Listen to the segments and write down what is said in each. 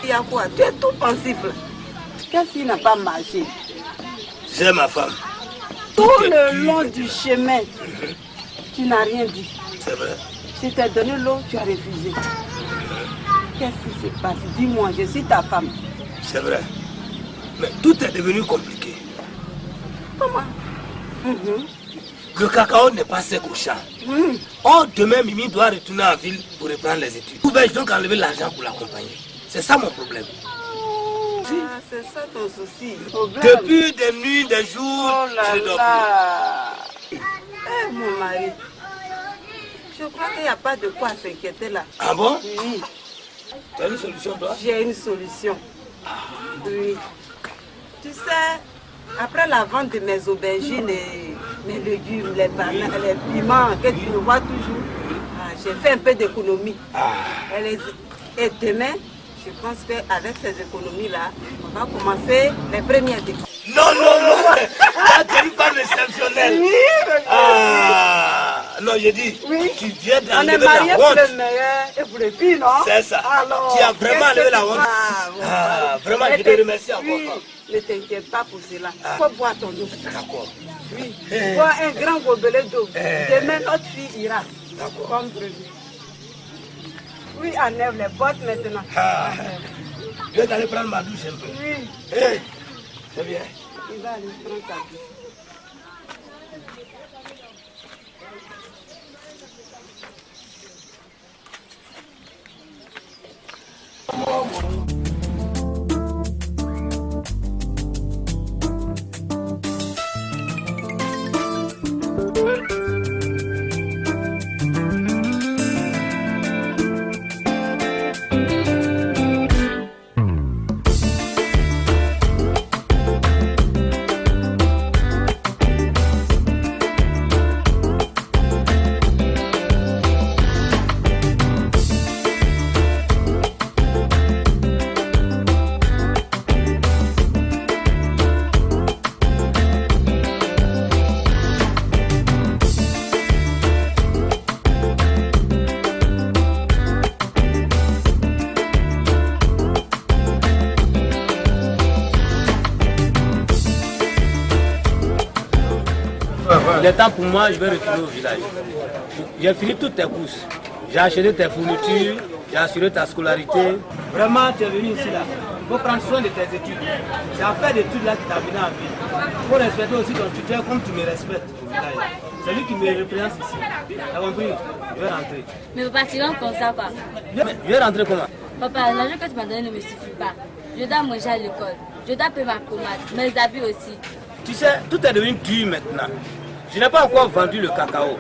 il y a quoi? Tu es tout pensif là. Qu'est-ce qui n'a pas marché? C'est ma femme. Tout le long du chemin, tu n'as rien dit. C'est vrai. Je t'ai donné l'eau, tu as refusé. Qu'est-ce qui se passe? Dis-moi, je suis ta femme. C'est vrai. Mais tout est devenu compliqué. Comment? Le cacao n'est pas sec au champ. Or, demain, Mimi doit retourner en ville pour reprendre les études. Où vais-je donc enlever l'argent pour l'accompagner? C'est ça mon problème. Ah, c'est ça ton souci. Depuis des nuits, des jours, oh là je dors là. Eh, mon mari, je crois qu'il n'y a pas de quoi s'inquiéter là. Ah bon? Oui. Tu as une solution, toi? J'ai une solution. Oui. Tu sais, après la vente de mes aubergines et mes légumes, les bananes, les piments que tu me vois toujours, j'ai fait un peu d'économie. Et demain, je pense qu'avec ces économies-là, on va commencer les premières économies. Non, non, non. Là, tu n'es pas exceptionnel. Oui, non, j'ai dit, oui. Tu viens On est d'enlever la mariés pour honte. le meilleur et pour le pire, non? C'est ça. Alors, tu as vraiment enlevé la honte. Vraiment, je te remercie encore. Oui, ne t'inquiète pas pour cela. Il faut boire ton eau. D'accord. Oui. Bois un grand gobelet d'eau. Demain, notre fille ira. D'accord. Comme prévu. Oui, enlève les bottes maintenant. Je vais aller prendre ma douche un peu. Oui. C'est bien. Il va aller prendre sa douche. Il est temps pour moi, je vais retourner au village. J'ai fini toutes tes courses. J'ai acheté tes fournitures, j'ai assuré ta scolarité. Vraiment, tu es venu ici là. Il faut prendre soin de tes études. C'est à faire d'études là qui t'a venu en ville. Il faut respecter aussi ton tuteur comme tu me respectes au village. C'est lui qui me représente ici. T'as compris? Je vais rentrer. Mais papa, tu rentres comme ça quoi? Je vais rentrer comment? Papa, l'argent que tu m'as donné ne me suffit pas. Je dois manger à l'école. Je dois payer ma pommade, mes habits aussi. Tu sais, tout est devenu dur maintenant. Je n'ai pas encore vendu le cacao.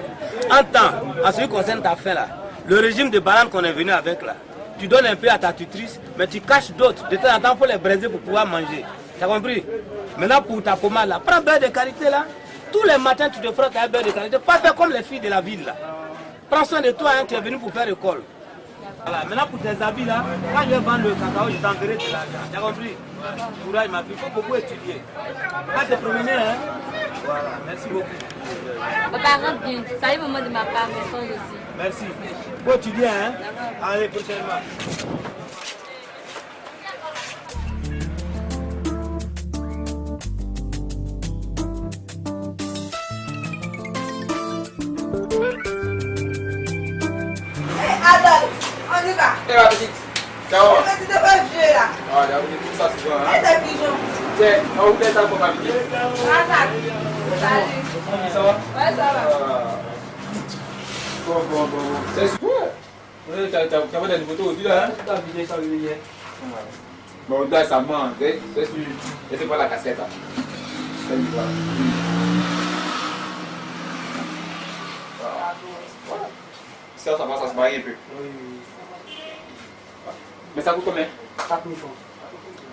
En temps, en ce qui concerne ta faim là, le régime de banane qu'on est venu avec là, tu donnes un peu à ta tutrice, mais tu caches d'autres. De temps en temps, il faut les braiser pour pouvoir manger. Tu as compris? Maintenant, pour ta pommade là, prends beurre de qualité là. Tous les matins, tu te frottes avec beurre de qualité. Pas faire comme les filles de la ville là. Prends soin de toi, hein, tu es venu pour faire l'école. Voilà, maintenant pour tes habits là, quand je vais vendre le cacao, je t'enverrai de l'argent. Tu as compris? Courage ma fille, il faut beaucoup étudier. Va te promener, hein? Voilà, merci beaucoup. Papa, rentre bien. Salut maman de ma part, mes soeurs aussi. Merci. Faut étudier, hein? Allez, prochainement. Adolphe, on y va. Eh ma petite, ciao. Tu t'es pas vieux là. Ah, il y a tout ça, c'est bon. Et tes pigeons. Tiens, on vous laisse ça pour ma petite. Ah, salut. Ça va? Ouais, ça va. Bon. C'est super. Tu as fait des photos aujourd'hui là, hein? Tu as vidé ça hier. Bon, là, ça mange. C'est sûr. Je sais pas la cassette là. C'est lui là. Ça va, ça se marie un peu. Oui. Mais ça coûte combien? 4 000 francs.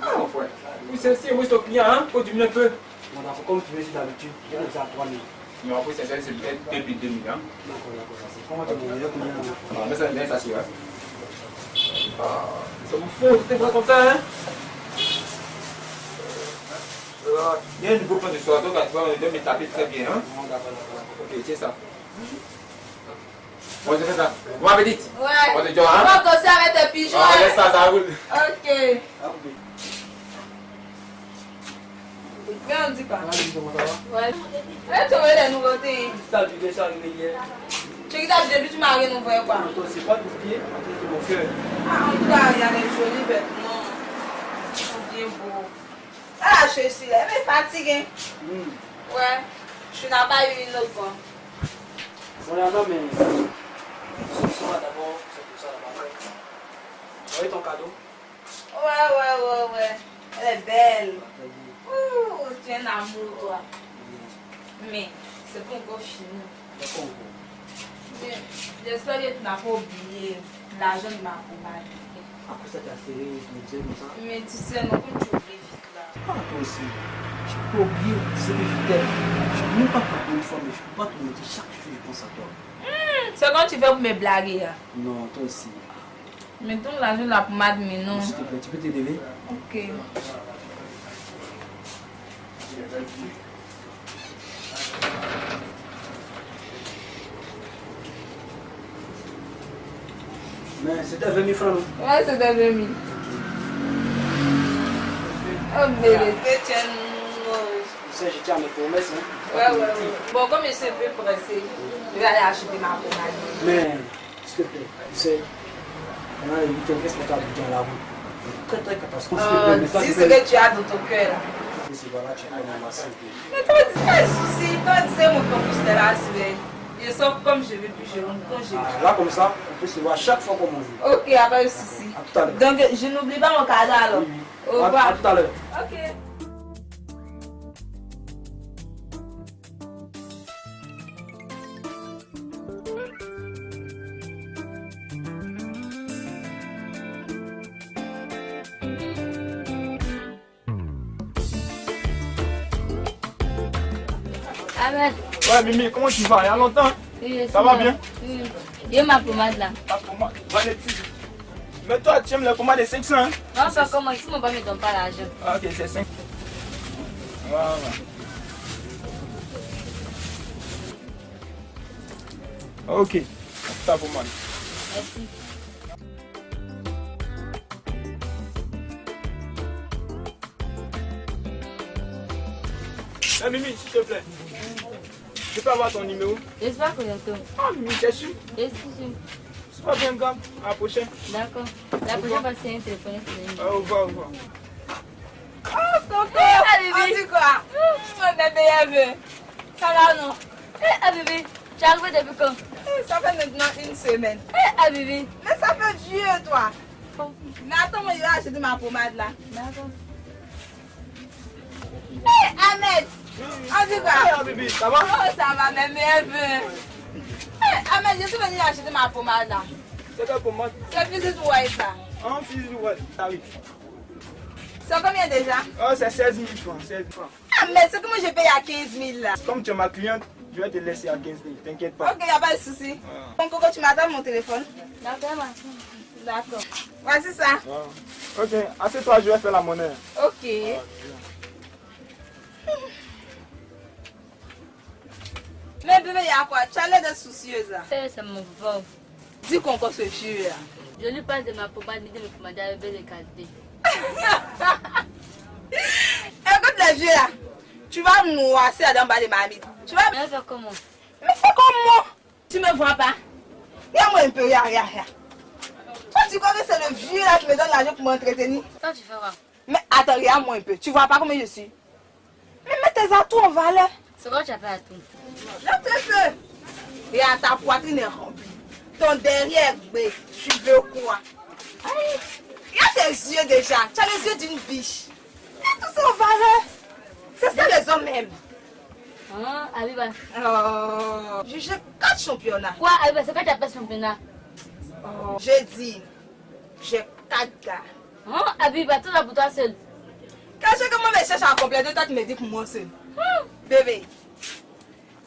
Ah, mon frère. Oui, c'est si, oui, c'est au client, hein? Faut diminuer un peu. Bon, d'accord, comme tu veux, c'est d'habitude, j'ai laissé à 3 000. Non, après, c'est peut-être 2 000, hein? D'accord, ça c'est. Comment tu me dis combien? Ah, mais ça, bien, ça, c'est vrai. Ah, ça vous faut, t'es pas comme ça, hein? Il y a un nouveau plan de soir, donc on doit me taper très bien, hein? Non, d'accord. Ok, tiens ça. Bon, c'est fait ça. Bon appétit. Ouais. On te dit, hein? On va causer avec tes pigeons. Ah, laisse ça roule. Ok. Ah, oui. Mais on dit quoi? Ah, dis comment ça va? Ouais. Tu as des nouveautés. Ça, tu déjà arrivé hier. Tu dis que depuis tu m'as renouvelé quoi? Toi, c'est pas tout pied, c'est mon cœur. Ah, en tout cas, il y a des jolis vêtements. Ils sont bien beaux. Ah, la chaussure, elle est fatiguée. Ouais. Je n'ai pas eu une autre fois. Bon, là, non, mais. Ce soir, d'abord, c'est pour ça, là-bas. Tu vois ton cadeau? Ouais. Elle est belle. Ouh, tu es un amour, toi. Mais, c'est pas encore fini. D'accord. J'espère que tu n'as pas oublié l'argent de ma pommade. Après ça, tu as serré, tu me disais comme ça. Mais tu sais, non, comme tu oublies vite là. Ah, toi aussi. Je peux oublier ce que je t'aime. Je peux même pas te prendre une fois, mais je peux pas te le dire. Chaque jour, je pense à toi. C'est quand tu fais pour me blaguer. Là. Non, toi aussi. Mais donne l'argent de la pommade, mais non. S'il te plaît, tu peux te lever? Ok. Mais c'était 20 000 francs, non? Ouais, c'est devenu 1000. Oh bébé, tu es Tu sais, je tiens à mes promesses. Hein. Ouais. Bon, comme je suis un peu pressée, je vais aller acheter ma pommade. Mais, s'il te plaît, tu sais, on a les week-ends respectables dans la route. Très très catastrophique. Mais toi, Dis tu ce peux- que tu as dans ton cœur là. Et c'est voilà, tu peux m'amasser. Mais toi, dis pas de soucis. Toi, tu sais, mon campus de là, je sors comme je veux, puis je rentre quand je veux. Ah, là, comme ça, on peut se voir chaque fois qu'on mange. Ok, y a pas de soucis. À tout à l'heure. Donc, je n'oublie pas mon cadeau alors. Oui, oui. Au revoir. À tout à l'heure. Ok. Ahmed. Ouais, Mimi, comment tu vas? Il y a longtemps? Oui, Ça va bien? Oui. Il y a ma pommade là. Ta pommade, Valérie. Mais toi, tu aimes la pommade de 500, hein? Non, pas comment, si mon papa ne me donne pas l'argent. Ah, ok, c'est 5. Voilà. Ok, ta pommade. Merci. Eh, Mimi, s'il te plaît. Je peux avoir ton numéro? J'espère que bientôt. Ah, Mimi, t'es sûr? Je suis sûre. C'est pas bien grave. À la prochaine. D'accord. La prochaine fois, c'est un téléphone. Au revoir, au revoir. Oh, tonton. Allez, On dit quoi? Mon bébé, ça va non? Ah bébé, tu es arrivé depuis quand? Ça fait maintenant une semaine. Ah bébé. Mais ça fait vieux, toi. Mais attends, moi, je vais acheter ma pommade là. D'accord. Hé, Ahmed! On dit quoi? Ah, bébé, ça va? Oh, ça va, mes meilleurs. Hé, Ahmed, je suis venue acheter ma pommade là. C'est quelle pommade? C'est Visit White ça. Un fils de ouais, tarif. C'est combien déjà? Oh, c'est 16 000 francs. 16 000 francs. Ahmed, c'est que moi je paye à 15 000 là. Comme tu es ma cliente, je vais te laisser à 15 000. T'inquiète pas. Ok, y a pas de souci. Bon, Coco, tu m'attends mon téléphone? D'accord, ma D'accord. Voici ça. Ah. Ok, assieds-toi, je vais faire la monnaie. Ok. Mais bébé, y a quoi? Tu as l'air de soucieuse là. C'est mon papa. Dis qu'on se fie là. Je lui passe de ma pommade, de me commander avec belle qualité. Écoute les vieux là. Tu vas noircer dans bas de ma bite. Tu vas. Mais faire comment? Mais fais comme moi. Tu me vois pas? Regarde-moi un peu, regarde. Toi, tu crois que c'est le vieux là qui me donne l'argent pour m'entretenir? Toi, tu feras. Mais attends, regarde-moi un peu. Tu vois pas comment je suis? Mais mets tes atouts en valeur. C'est quoi tu appelles à tout? Là, tu peux. Regarde, ta poitrine est remplie. Ton derrière, mais tu veux quoi? Aïe. Regarde tes yeux déjà. Tu as les yeux d'une biche. Regarde tout ça en valeur. C'est ça les hommes aiment. Hein, Abiba? Oh, j'ai 4 championnats. Quoi, Abiba, c'est quoi tu appelles championnat? Oh, j'ai dit, j'ai 4 gars. Hein, Abiba, tout ça pour toi seul. Quand je commence à chercher à compléter, toi tu me dis pour moi seul. Bébé,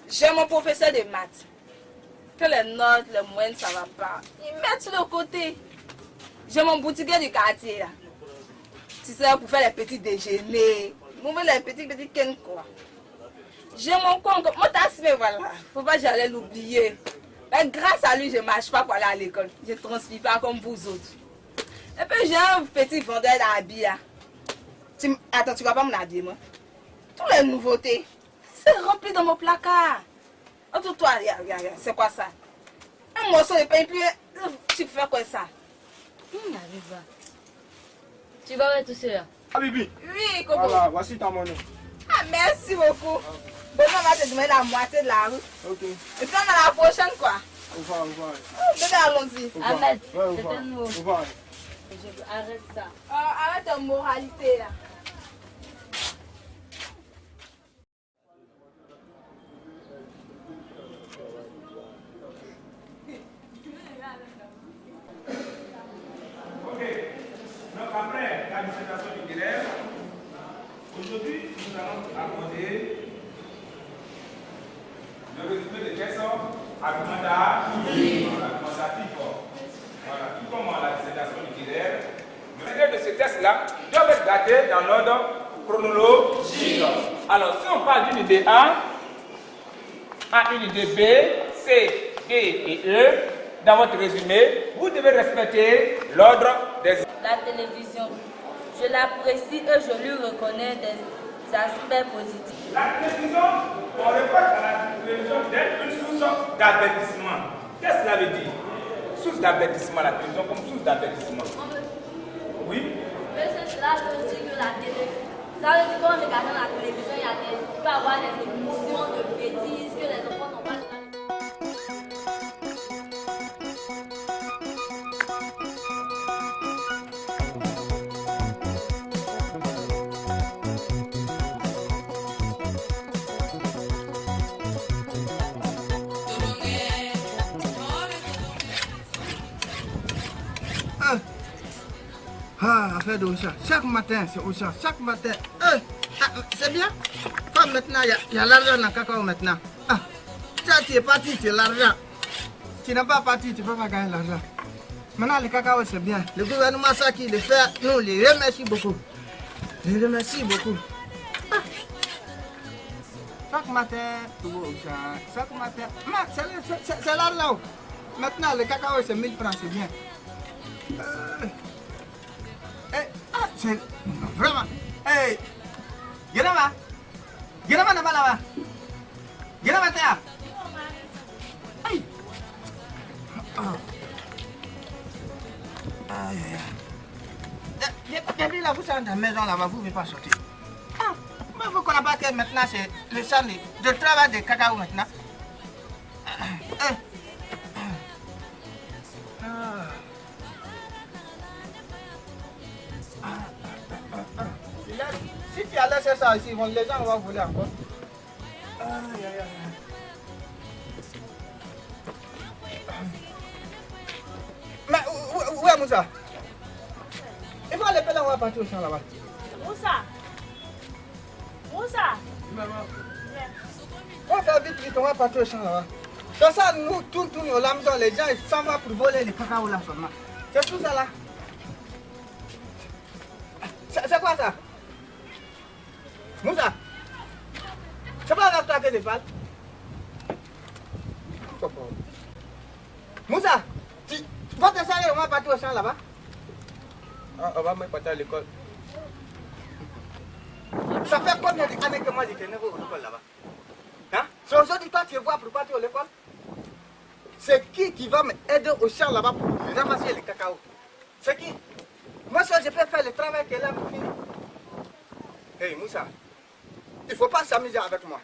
j'ai mon professeur de maths. Que les notes, les moyennes, ça va pas. Ils mettent sur le côté. J'ai mon boutiquier du quartier là. Tu sais, pour faire les petits déjeuners. Pour faire les petits ken quoi. J'ai mon concours. Mon tasse, mais voilà. Faut pas que j'allais l'oublier. Mais grâce à lui, je ne marche pas pour aller à l'école. Je ne transpire pas comme vous autres. Et puis j'ai un petit vendeur d'habits là. Attends, tu vas pas me l'habiller moi. Toutes les nouveautés, c'est rempli dans mon placard. En tout toi, regarde, c'est quoi ça? Un morceau de pain, puis tu fais quoi ça? Arrive. Tu vas voir tout cela. Ah, Bibi. Oui, Coco. Voilà, voici ta monnaie. Ah, merci beaucoup. Bon, on va te demander la moitié de la rue. Ok. Et puis on a la prochaine quoi. Au revoir, au revoir. Bébé, allons-y. Ahmed, Ouais, au c'est revoir. un nouveau. Au revoir. Arrête ça. Arrête ta moralité là. Donc après la dissertation littéraire, aujourd'hui nous allons aborder le résumé des textes argumentatifs. Voilà, tout comme la dissertation littéraire. Le résumé de ces textes-là doivent être datés dans l'ordre chronologique. Alors si on parle d'une idée A, une idée B, C, D et E, dans votre résumé, vous devez respecter l'ordre des... La télévision, je l'apprécie et je lui reconnais des aspects positifs. La télévision, on reproche à la télévision d'être une source d'avertissement. Qu'est-ce que cela veut dire? Source d'avertissement, la télévision comme source d'avertissement. Oui? Mais cela veut dire que la télévision, ça veut dire qu'en regardant la télévision, il peut y avoir des émissions de bêtises que les enfants n'ont pas le temps. Affaire de Ocha. Chaque matin, c'est Ocha. Chaque matin. C'est bien. Comme maintenant, il y a l'argent dans le cacao maintenant. Ça, tu es parti, tu es l'argent. Tu n'es pas parti, tu ne peux pas gagner l'argent. Maintenant, le cacao, c'est bien. Le gouvernement, ça qui le fait, nous, les remercie beaucoup. Les remercie beaucoup. Chaque matin, tu vois Ocha. Chaque matin. C'est l'argent. Maintenant, le cacao, c'est 1000 francs, c'est bien. C'est vraiment. Hey, Guénama, Guénama n'est pas là-bas. Guénama, t'es là. Aïe. Depuis là, vous êtes dans la maison là-bas, vous ne pouvez pas sortir. Mais vous ne connaissez pas que maintenant c'est le sang de travail de cacao maintenant. Si tu as laissé ça ici, les gens vont voler encore. Mais où est Moussa? Il faut aller là, on va partir au champ là-bas. Moussa! Moussa! On va faire vite, on va partir au champ là-bas. C'est ça, nous, tout nous, la maison, les gens, ils s'en vont pour voler les cacao là seulement. C'est tout ça là. C'est quoi ça? Moussa, c'est pas avec toi que je parle. Moussa, tu vas te saluer, on va partir au champ là-bas. On va même partir à l'école. Ça fait combien d'années que moi j'étais né à l'école là-bas? Hein? C'est aujourd'hui toi tu vois pour partir à l'école? C'est qui va m'aider au champ là-bas pour ramasser le cacao? C'est qui? Moi seul je peux faire le travail qu'elle a fini. Hey Moussa, il ne faut pas s'amuser avec moi.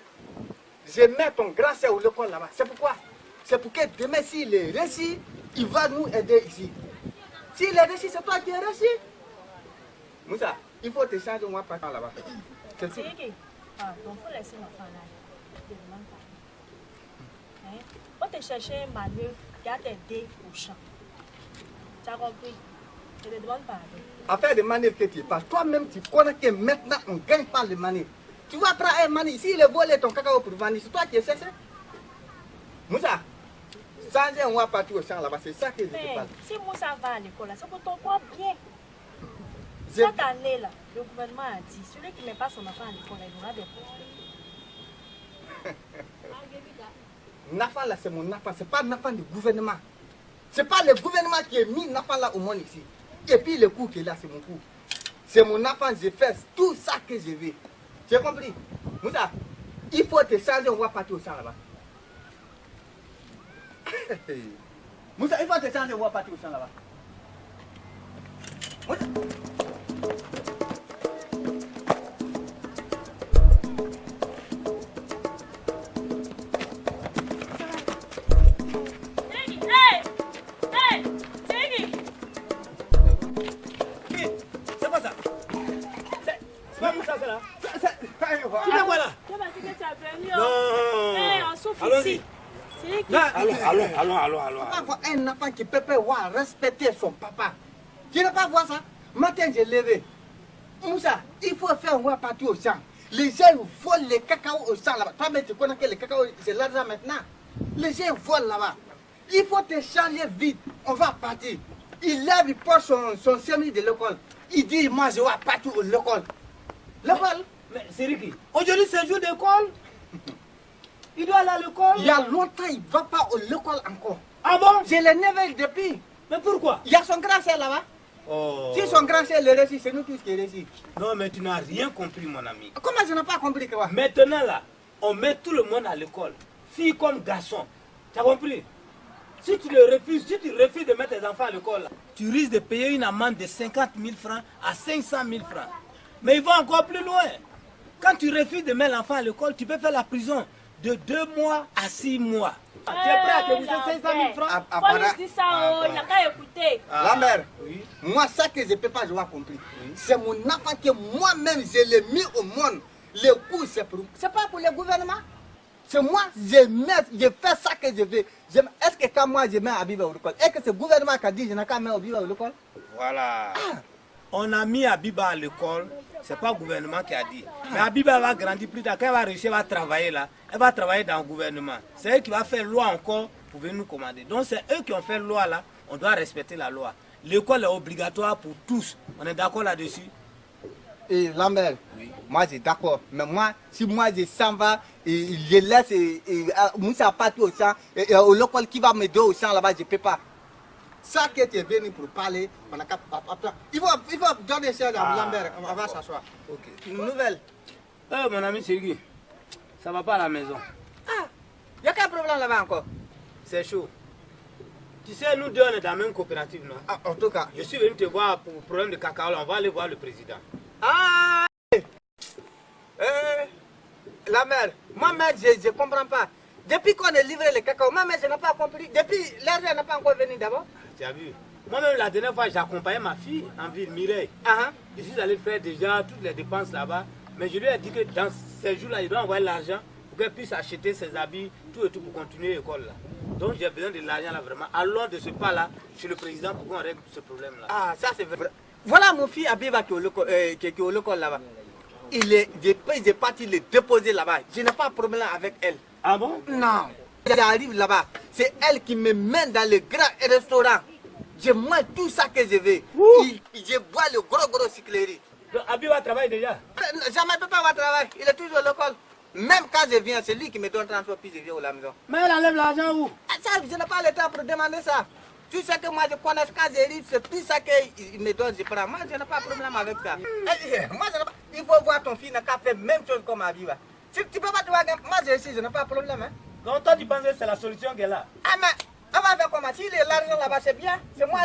Je mets ton grand sœur au l'école là-bas. C'est pourquoi? C'est pour que demain s'il est réussi, il va nous aider ici. S'il est réussi, c'est toi qui es réussi. Moussa, il faut te changer moi par là-bas. C'est tout. Donc, il faut laisser l'enfant là. Je te demande pas. Hein? Faut te chercher une manœuvre qui va t'aider au champ. Tu as compris? Je te demande pardon. Affaire de manœuvre que tu parles, toi-même tu connais que maintenant on ne gagne pas les manœuvres. Tu vas prendre un manœuvre, s'il est volé ton cacao pour vendre, c'est toi qui es cessé. Moussa, changer on va partir au champ là-bas, c'est ça que je te Mais parle. si Moussa va à l'école, c'est pour ton propre bien. Je- Cette année-là, le gouvernement a dit, celui qui ne met pas son enfant à l'école, il aura des problèmes. L'enfant là, c'est mon enfant, c'est pas l'enfant du gouvernement. C'est pas le gouvernement qui a mis l'enfant là au monde ici. Et puis le coup qui est là, c'est mon coup. C'est mon enfant, je fais tout ça que je veux. Tu as compris? Moussa, il faut te changer, on va partir au champ là-bas. Moussa, il faut te changer, on va partir au champ là-bas. Moussa. Allons. Avoir un enfant qui peut pas voir respecter son papa. Tu ne peux pas voir ça? Matin, j'ai levé. Moussa, il faut faire un partir au champ. Les gens volent les cacao au champ là-bas. Toi, mais tu connais que les cacao, c'est l'argent maintenant. Les gens volent là-bas. Il faut te changer vite. On va partir. Il lève, il porte son semis de l'école. Il dit, moi, je vais partir au l'école. L'école? Mais Sériki, aujourd'hui c'est jour d'école. Il doit aller à l'école. Il y a longtemps, il ne va pas à l'école encore. Ah bon? Je l'ai nevé depuis. Mais pourquoi? Il y a son grand frère là-bas. Oh. Si son grand frère le réussit, c'est nous tous qui réussissons. Non, mais tu n'as rien compris, mon ami. Comment je n'ai pas compris quoi? Maintenant là, on met tout le monde à l'école. Filles comme garçons. Tu as compris? Si tu refuses de mettre tes enfants à l'école, tu risques de payer une amende de 50 000 francs à 500 000 francs. Mais il va encore plus loin. Quand tu refuses de mettre l'enfant à l'école, tu peux faire la prison de 2 mois à 6 mois. Tu es prêt à débourser 500 000 francs? Faut lui dire ça, il n'a qu'à écouter. La mère, oui. moi, ça que je ne peux pas jouer compris. C'est mon enfant que moi-même, je l'ai mis au monde. Le coup, c'est pas pour le gouvernement. C'est moi, je fais ça que je veux. Est-ce que quand moi, je mets Abiba au l'école, est-ce que c'est le gouvernement qui a dit je n'ai qu'à mettre Abiba au l'école? Voilà. On a mis Abiba à l'école. C'est pas le gouvernement qui a dit. Mais Abiba va grandir plus tard. Quand elle va réussir, elle va travailler là. Elle va travailler dans le gouvernement. C'est elle qui va faire loi encore pour venir nous commander. Donc c'est eux qui ont fait loi là. On doit respecter la loi. L'école est obligatoire pour tous. On est d'accord là-dessus? Et Lambert, oui. Moi j'ai d'accord. Mais moi, si moi je s'en va, et je laisse Moussa partir au champ, et au local qui va me donner au champ là-bas, je ne peux pas. Ça que tu es venu pour parler, on a il faut donner ça à Lambert, on va s'asseoir. Ok. Une nouvelle. Mon ami Sergi, ça va pas à la maison. Ah, il y a quel problème là-bas encore? C'est chaud. Tu sais, nous deux on est dans la même coopérative, non? Ah, en tout cas. Je suis venu te voir pour le problème de cacao, on va aller voir le président. Ah, la mère, moi-même je ne comprends pas. Depuis qu'on a livré le cacao, moi-même je n'ai pas compris. Depuis l'argent n'a pas encore venu d'abord. Tu as vu? Moi-même la dernière fois j'accompagnais ma fille en ville, Mireille. Je suis allé faire déjà toutes les dépenses là-bas. Mais je lui ai dit que dans ces jours-là, il doit envoyer l'argent pour qu'elle puisse acheter ses habits, tout et tout pour continuer l'école là. Donc j'ai besoin de l'argent là vraiment. Allons de ce pas-là chez le président pour qu'on règle ce problème-là. Ah, ça c'est vrai. Voilà mon fils Abiba qui est au local là-bas. Il est parti le déposer là-bas. Je n'ai pas de problème avec elle. Ah bon? Non. J'arrive là-bas. C'est elle qui me mène dans le grand restaurant. Je mange tout ça que je veux. Je bois le gros cyclerie. Abiba travaille déjà? Jamais papa va travailler. Il est toujours au local. Même quand je viens, c'est lui qui me donne 30 puis je viens à la maison. Mais elle enlève l'argent où? Ça, je n'ai pas le temps pour demander ça. Tout ce que moi je connais, quand j'arrive, c'est tout ça qu'il me donne, je prends. Moi, je n'ai pas de problème avec ça. Moi, il faut voir ton fils n'a qu'à faire même chose comme Abiba. Si tu peux pas te voir, moi je n'ai pas de problème. Hein. Donc toi tu penses que c'est la solution qu'elle a? Ah mais, on va faire comment? Si l'argent là-bas c'est bien, c'est moi,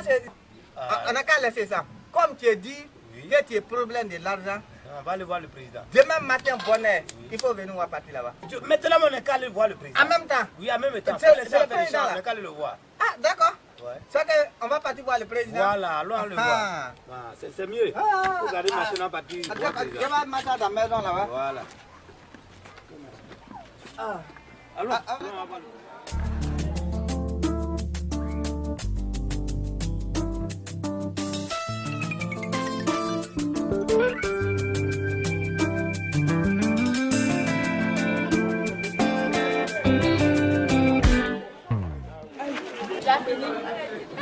on n'a qu'à laisser ça. Comme tu as dit, que tu as problème de l'argent. On va aller voir le président. Demain matin, bonheur, il faut venir voir partir là-bas. Maintenant, on est qu'à aller voir le président. En même temps? Oui, en même temps. C'est le président là. On est qu'à aller le voir. Ah, d'accord. Ouais. C'est qu'on va partir voir le président. Voilà, allons le voir. C'est mieux. Regardez maintenant partir voir le président. Je vais mettre ça dans la maison là-bas. Voilà. Allons. On va voir le...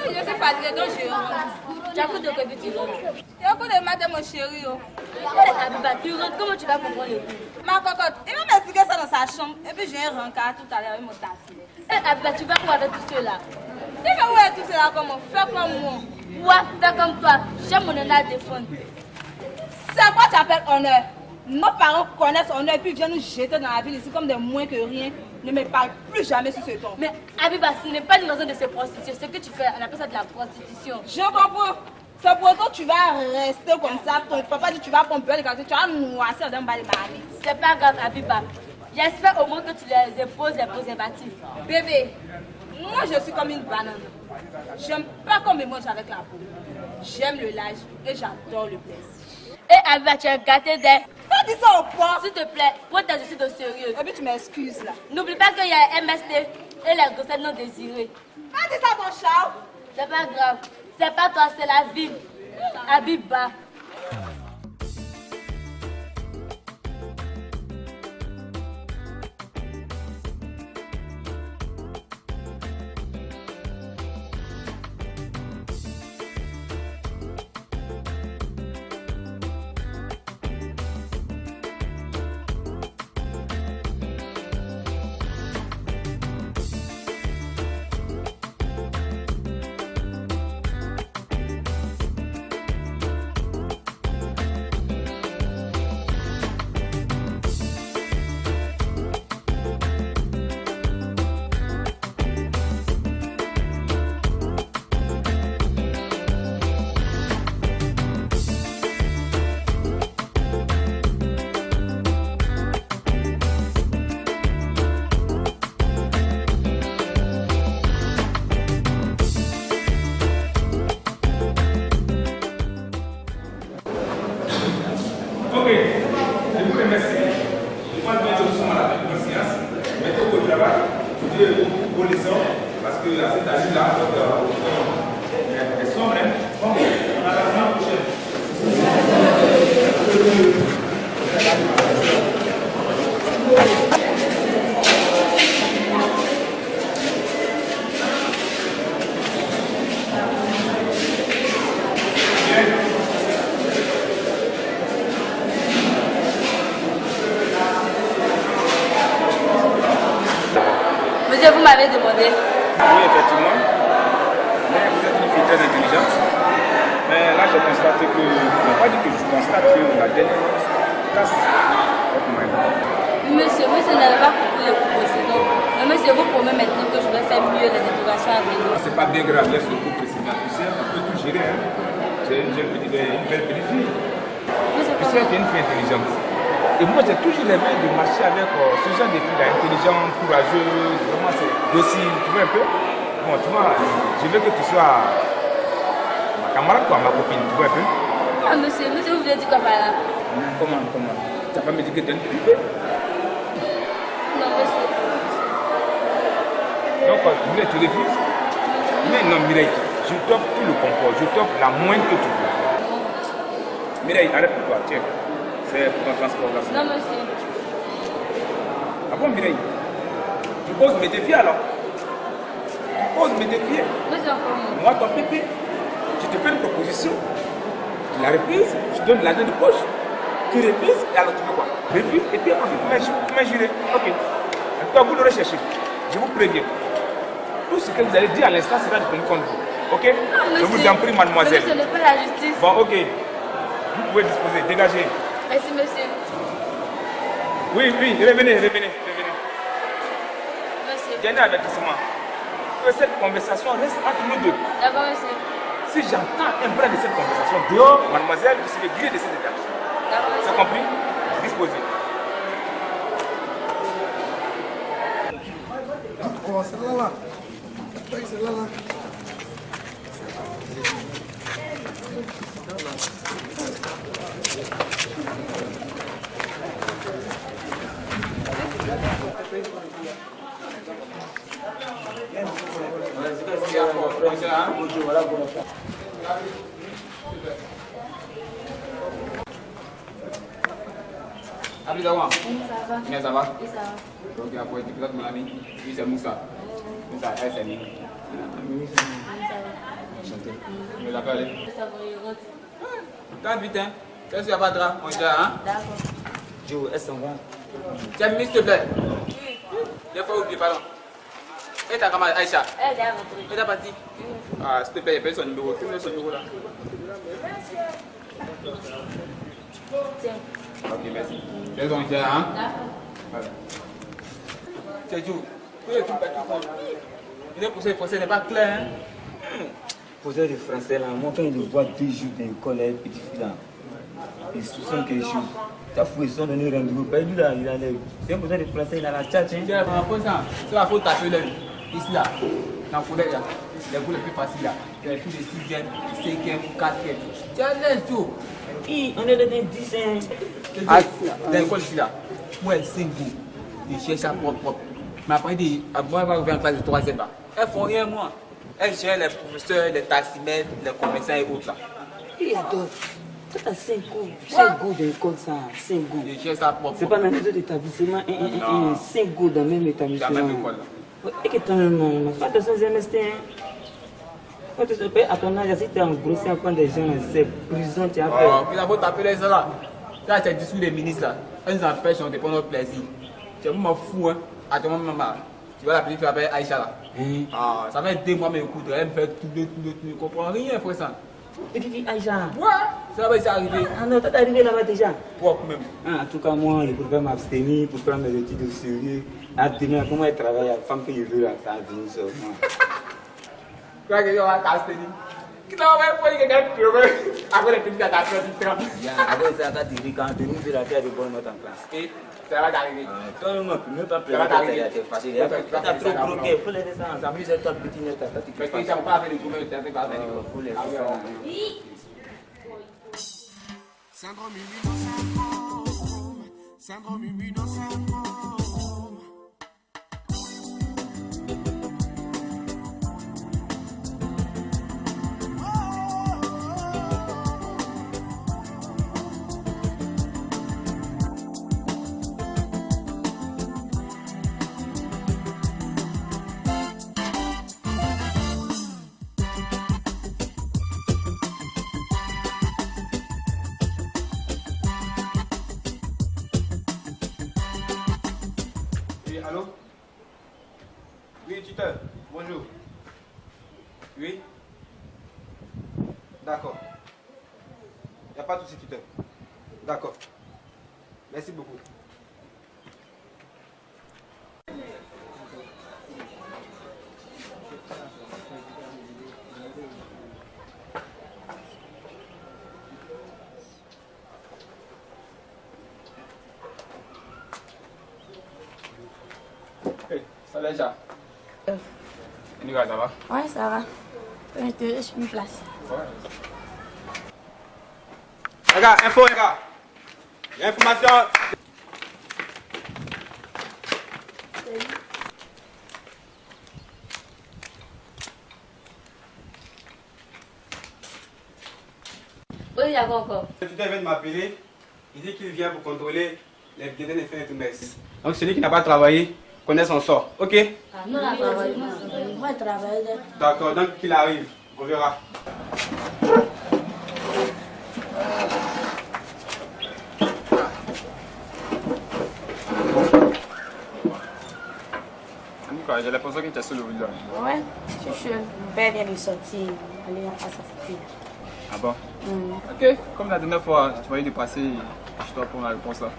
Je suis fatiguée, donc je rentre. Tu as coup de quoi tu rentres? Il y a beaucoup de maths, mon chéri. Abiba, tu rentres, comment tu vas comprendre le coup? Ma cocotte, il va m'expliquer ça dans sa chambre. Et puis j'ai un rencard tout à l'heure avec mon taxi. Abiba, tu vas où avec tout cela? Tu vas où avec tout cela comment? Fais comme moi. Ouais, t'es comme toi. J'aime mon honneur à défendre. C'est quoi tu appelles honneur? Nos parents connaissent honneur et puis viennent nous jeter dans la ville ici comme des moins que rien. Ne me parle plus jamais sur ce ton. Mais Abiba, ce n'est pas une raison de se prostituer. Ce que tu fais, on appelle ça de la prostitution. Je comprends. C'est pour toi que tu vas rester comme ça. Ton papa dit que tu vas pomper les gâteaux, tu vas noircir dans le bas de marmite. C'est pas grave, Abiba. J'espère au moins que tu les imposes les préservatifs. Bébé, moi je suis comme une banane. J'aime pas qu'on me mange avec la peau. J'aime le lâche et j'adore le plaisir. Et Abiba, tu es gâté d'air. T'as dit ça au point? S'il te plaît, prends tes études au sérieux. Et puis tu m'excuses là. N'oublie pas qu'il y a MST et les grossesses non désirées. T'as dit ça ton chat? C'est pas grave. C'est pas toi, c'est la vie. Abiba. Ok, je vous remercie. Je pense bien que nous sommes à la fin de notre séance. Mettez au travail, étudiez vos leçons, parce que à cet âge-là, elles sont vraies. Bon, on a la semaine prochaine. Monsieur, vous m'avez demandé. Oui, effectivement. Mais vous êtes une fille très intelligente. Mais là, je constate que, je n'ai pas dit que je constate que la dernière casse votre main. Monsieur n'avait pas compris les cours précédents. Mais monsieur, vous promettez maintenant que je vais faire mieux les décorations à venir. C'est pas bien grave, laisse le cours précédent. Tu sais, on peut tout gérer. Hein. C'est une belle petite fille. Monsieur, Tu sais, tu es une fille intelligente. Et moi, j'ai toujours rêvé de marcher avec ce genre de filles intelligentes, courageuses, vraiment c'est docile, tu vois un peu. Bon, tu vois, je veux que tu sois ma camarade, quoi, ma copine, tu vois un peu. Ah, monsieur, vous voulez dire quoi par là? Comment tu n'as pas me dit que tu es une fille? Non, monsieur. Donc, tu refuses? Mais non, Mireille, je t'offre tout le confort, je t'offre la moindre que tu veux. Mireille, arrête pour toi, tiens. C'est pour ton transport là. Non, monsieur. Ah bon, Mireille? Tu oses me défier alors? Tu oses me défier? Monsieur, encore Moi, ton pépé, je te fais une proposition. Tu la refuses, je donne l'argent de poche. Tu refuses, et alors tu fais quoi? Refuse, et puis ensuite tu m'as juré. Ok. En tout cas, vous l'aurez cherché. Je vous préviens. Tout ce que vous allez dire à l'instant sera de contre vous. Ok? Je vous en prie, mademoiselle. Mais ce n'est pas la justice. Bon, ok. Vous pouvez disposer. Dégagez. Merci, monsieur. Oui, revenez. Monsieur. J'ai un avertissement. Que cette conversation reste entre nous deux. D'accord, monsieur. Si j'entends un brin de cette conversation dehors, mademoiselle, je serai grillé de cette étape. D'accord, monsieur. C'est compris? Disposez. Oh, celle-là. Celle-là. Abdi Dawa. Ça va. Ça va? Oui, ça va. Donc, après, tu peux mon ami. Oui, c'est Moussa. Moussa, elle, c'est lui. Enchanté. Je l'appelle. Ça va, il rentre. T'as vite, hein? Qu'est-ce qu'il y a pas de drap? On gère, hein? D'accord. Joe, est-ce qu'on va? Tiens, s'il te plaît. Oui. Des fois, oublie, pardon. Et ta camarade Aïcha? Elle est à votre. Elle est partie. Ah, s'il te plaît, il y a son numéro. Tu me son numéro là. Tiens. Ok, merci. C'est donc déjà, hein? Voilà. C'est tout. Le professeur français n'est pas clair, hein? Professeur de français là, moi quand il le voit 2 jours d'école, les petits filles là, ils se sentent quelque chose. Ça fout, ils sont donnés rendez-vous. Pas lui là, il a l'air. C'est un professeur de français, il a la tchatche. C'est la faute ça. C'est la faute taper là. Ici là, dans le collège là, les cours les plus faciles là. Les filles de 6e, 5e, 4e. Tu as l'air tout. On est dans 10 ans. Ah, dans l'école ici là, moi elle 5 goûts. Ils cherchent sa propre. Mais après, moi je vais arriver en classe de 3e là. Elles font rien moi. Elles gèrent les professeurs, les taximètres, les commerçants et autres là. Et donc, toi t'as 5 goûts. 5 goûts d'école ça, 5 goûts. Ils cherchent sa propre. C'est pas dans les autres établissements, 5 goûts dans le même établissement. Dans la même école là. Et que t'as pas de son semestre, hein. Quand tu te payes à ton âge, si tu es en gros, si enfant des gens, c'est prison, tu as fait. Oh, puis d'abord taper les gens là. Là, c'est le discours des ministres là. Elles nous empêchent, on dépend de notre plaisir. Tu es vraiment fou, hein. À ton maman. Tu vois la petite fille appelle Aïcha là. Ah, ça fait 2 mois, mais écoute, elle me fait tout, je comprends rien, frère ça. Petite fille Aïcha. Ouais, c'est là-bas, c'est arrivé. Ah non, toi t'es arrivé là-bas déjà. Propre même. Ah, en tout cas, moi, je préfère m'abstenir pour prendre mes études au sérieux. À demain, comment elle travaille, la femme que je veux là, ça a venu sur moi. Quoi que tu vas casser, qui n'a pas fait quelqu'un qui veut. Après les petites attaques, tu te rends. Après ça, quand tu dis quand tu nous fais la terre de bonne note en classe. Et ça va t'arriver. Toi, non, ne pas pleurer, c'est facile. Tu as trop croqué, il faut les laisser ensemble. C'est toi, petit net, mais tu ne savent pas faire les tournées, tu ne sais pas faire les tournées. Il faut les laisser ensemble. Syndrome immunosyndrome, syndrome immunosyndrome. Allô? Oui, tuteur, bonjour. Oui? D'accord. Il n'y a pas de souci, tuteur. D'accord. Merci beaucoup. Salut Aïcha. Ça va? Ouais, ça va. Je suis une place. Ouais. Les gars, info, les gars. Information. Oui, il y a encore. Le tuteur vient de m'appeler. Il dit qu'il vient pour contrôler les billets de fin de trimestre. Donc celui qui n'a pas travaillé connaît son sort. Ok? Ah, non, on a travaillé. Moi, je travaille. D'accord, donc qu'il arrive. On verra. J'ai l'impression que tu es seul au village. Ouais, je suis seule. Mon père vient de sortir. Aller à sa cité. Ah bon? Ok, comme la dernière fois, tu m'as dit de passer, je dois prendre la réponse là.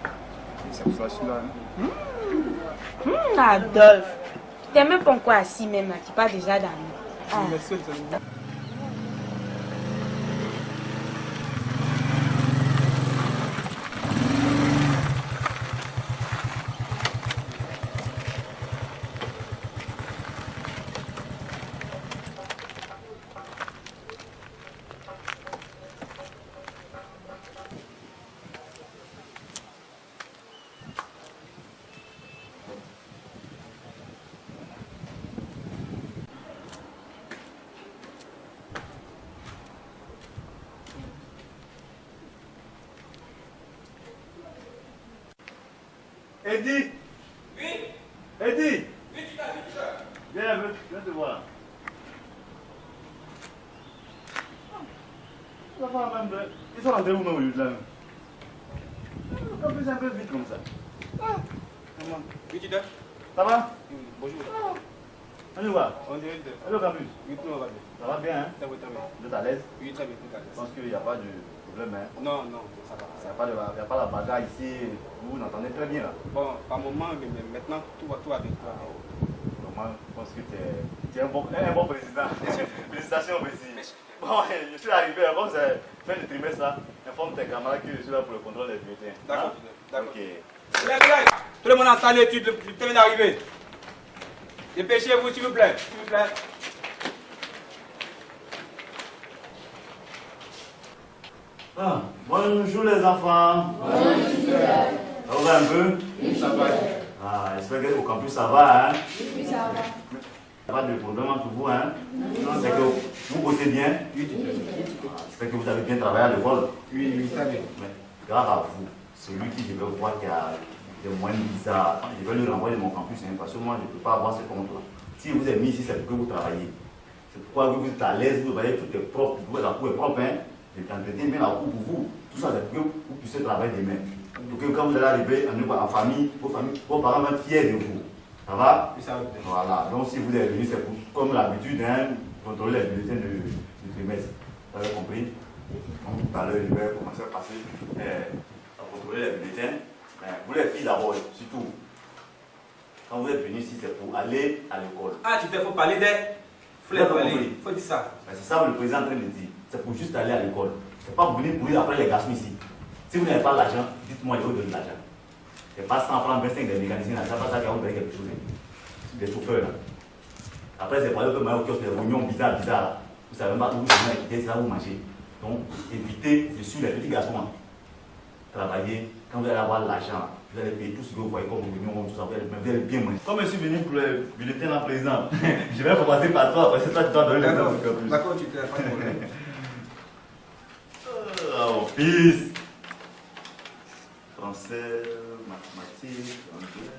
C'est pour ça que je suis là. Adolphe, tu t'es même pas encore assis même là, tu parles déjà d'amour. Ah. Merci, c'est Eddie. Oui. Eddie. Oui, viens te voir. Ils sont rentrés où même là? On peut un peu vite comme ça. Oui, tuteur. Ça va? Bonjour. On y va. On dirait de... Allô, Campus. Oui, tout le monde va bien. Ça va bien, hein? Très bien, très bien. Vous êtes à l'aise? Oui, très bien, tout à Je l'aise. pense qu'il n'y a pas de problème, hein? Non, non, ça va. Il n'y a pas la bagarre ici. Vous n'entendez très bien, là. Bon, par moment, mais maintenant, tout va bien. Normal, je pense que tu es un bon président. Félicitations, président. Bon, je suis arrivé, comme c'est fin de trimestre, là. Informe tes camarades que je suis là pour le contrôle des bulletins. D'accord, Hein? d'accord. Ok. Tout le monde entend l'étude, le terme d'arriver. Dépêchez-vous, s'il vous plaît. S'il vous plaît. Ah, bonjour les enfants. Bonjour. Ça va un peu? Oui, ça va. Ah, j'espère qu'au campus ça va, hein? Oui, ça va. Il n'y a pas de problème entre vous, hein? C'est que vous bossez bien? Oui, J'espère que vous avez bien travaillé à l'école? oui, très bien. Mais grâce à vous, celui qui devait voir qu'il y a des moyens bizarres, je vais lui renvoyer de mon campus, hein, parce que moi je ne peux pas avoir ce compte-là. Si vous êtes mis ici, c'est pour que vous travaillez. C'est pourquoi vous êtes à l'aise, vous voyez, tout est propre, la cour est propre, hein? J'entretiens bien la cour pour vous. Tout ça, c'est pour que vous puissiez travailler demain. Pour que quand vous allez arriver en famille, vos parents vont être fiers de vous. Ça va? Oui, ça va. Voilà. Donc si vous êtes venu, c'est pour, comme l'habitude, hein, contrôler les bulletins du trimestre. Vous avez compris? Donc tout à l'heure, je vais commencer à passer à contrôler les bulletins. Mais vous les filles d'abord, surtout. Quand vous êtes venus ici, c'est pour aller à l'école. Ah, tu te faut parler des... Faut dire ça. C'est ça que le président est en train de dire. C'est pour juste aller à l'école. C'est pas pour venir courir après les garçons ici. Si vous n'avez pas l'argent, dites-moi, je vais vous donner l'argent. C'est pas 100 francs, 25 des mécaniciens, c'est pas ça qui va vous payer quelque chose. Des chauffeurs là. Après, c'est pour aller au kiosque, des oignons bizarres là. Vous savez même pas où vous allez quitter, c'est là où vous mangez. Donc, évitez, je suis les petits garçons. Travaillez, quand vous allez avoir l'argent, vous allez payer tout ce que vous voyez comme oignons, tout ça, vous allez bien manger. Comme je suis venu pour le bulletin là, président, je vais commencer par toi, parce que toi, tu dois donner les D'accord, plus. d'accord, tu t'es pas de problème. Oh, fils! Français, mathématiques, anglais.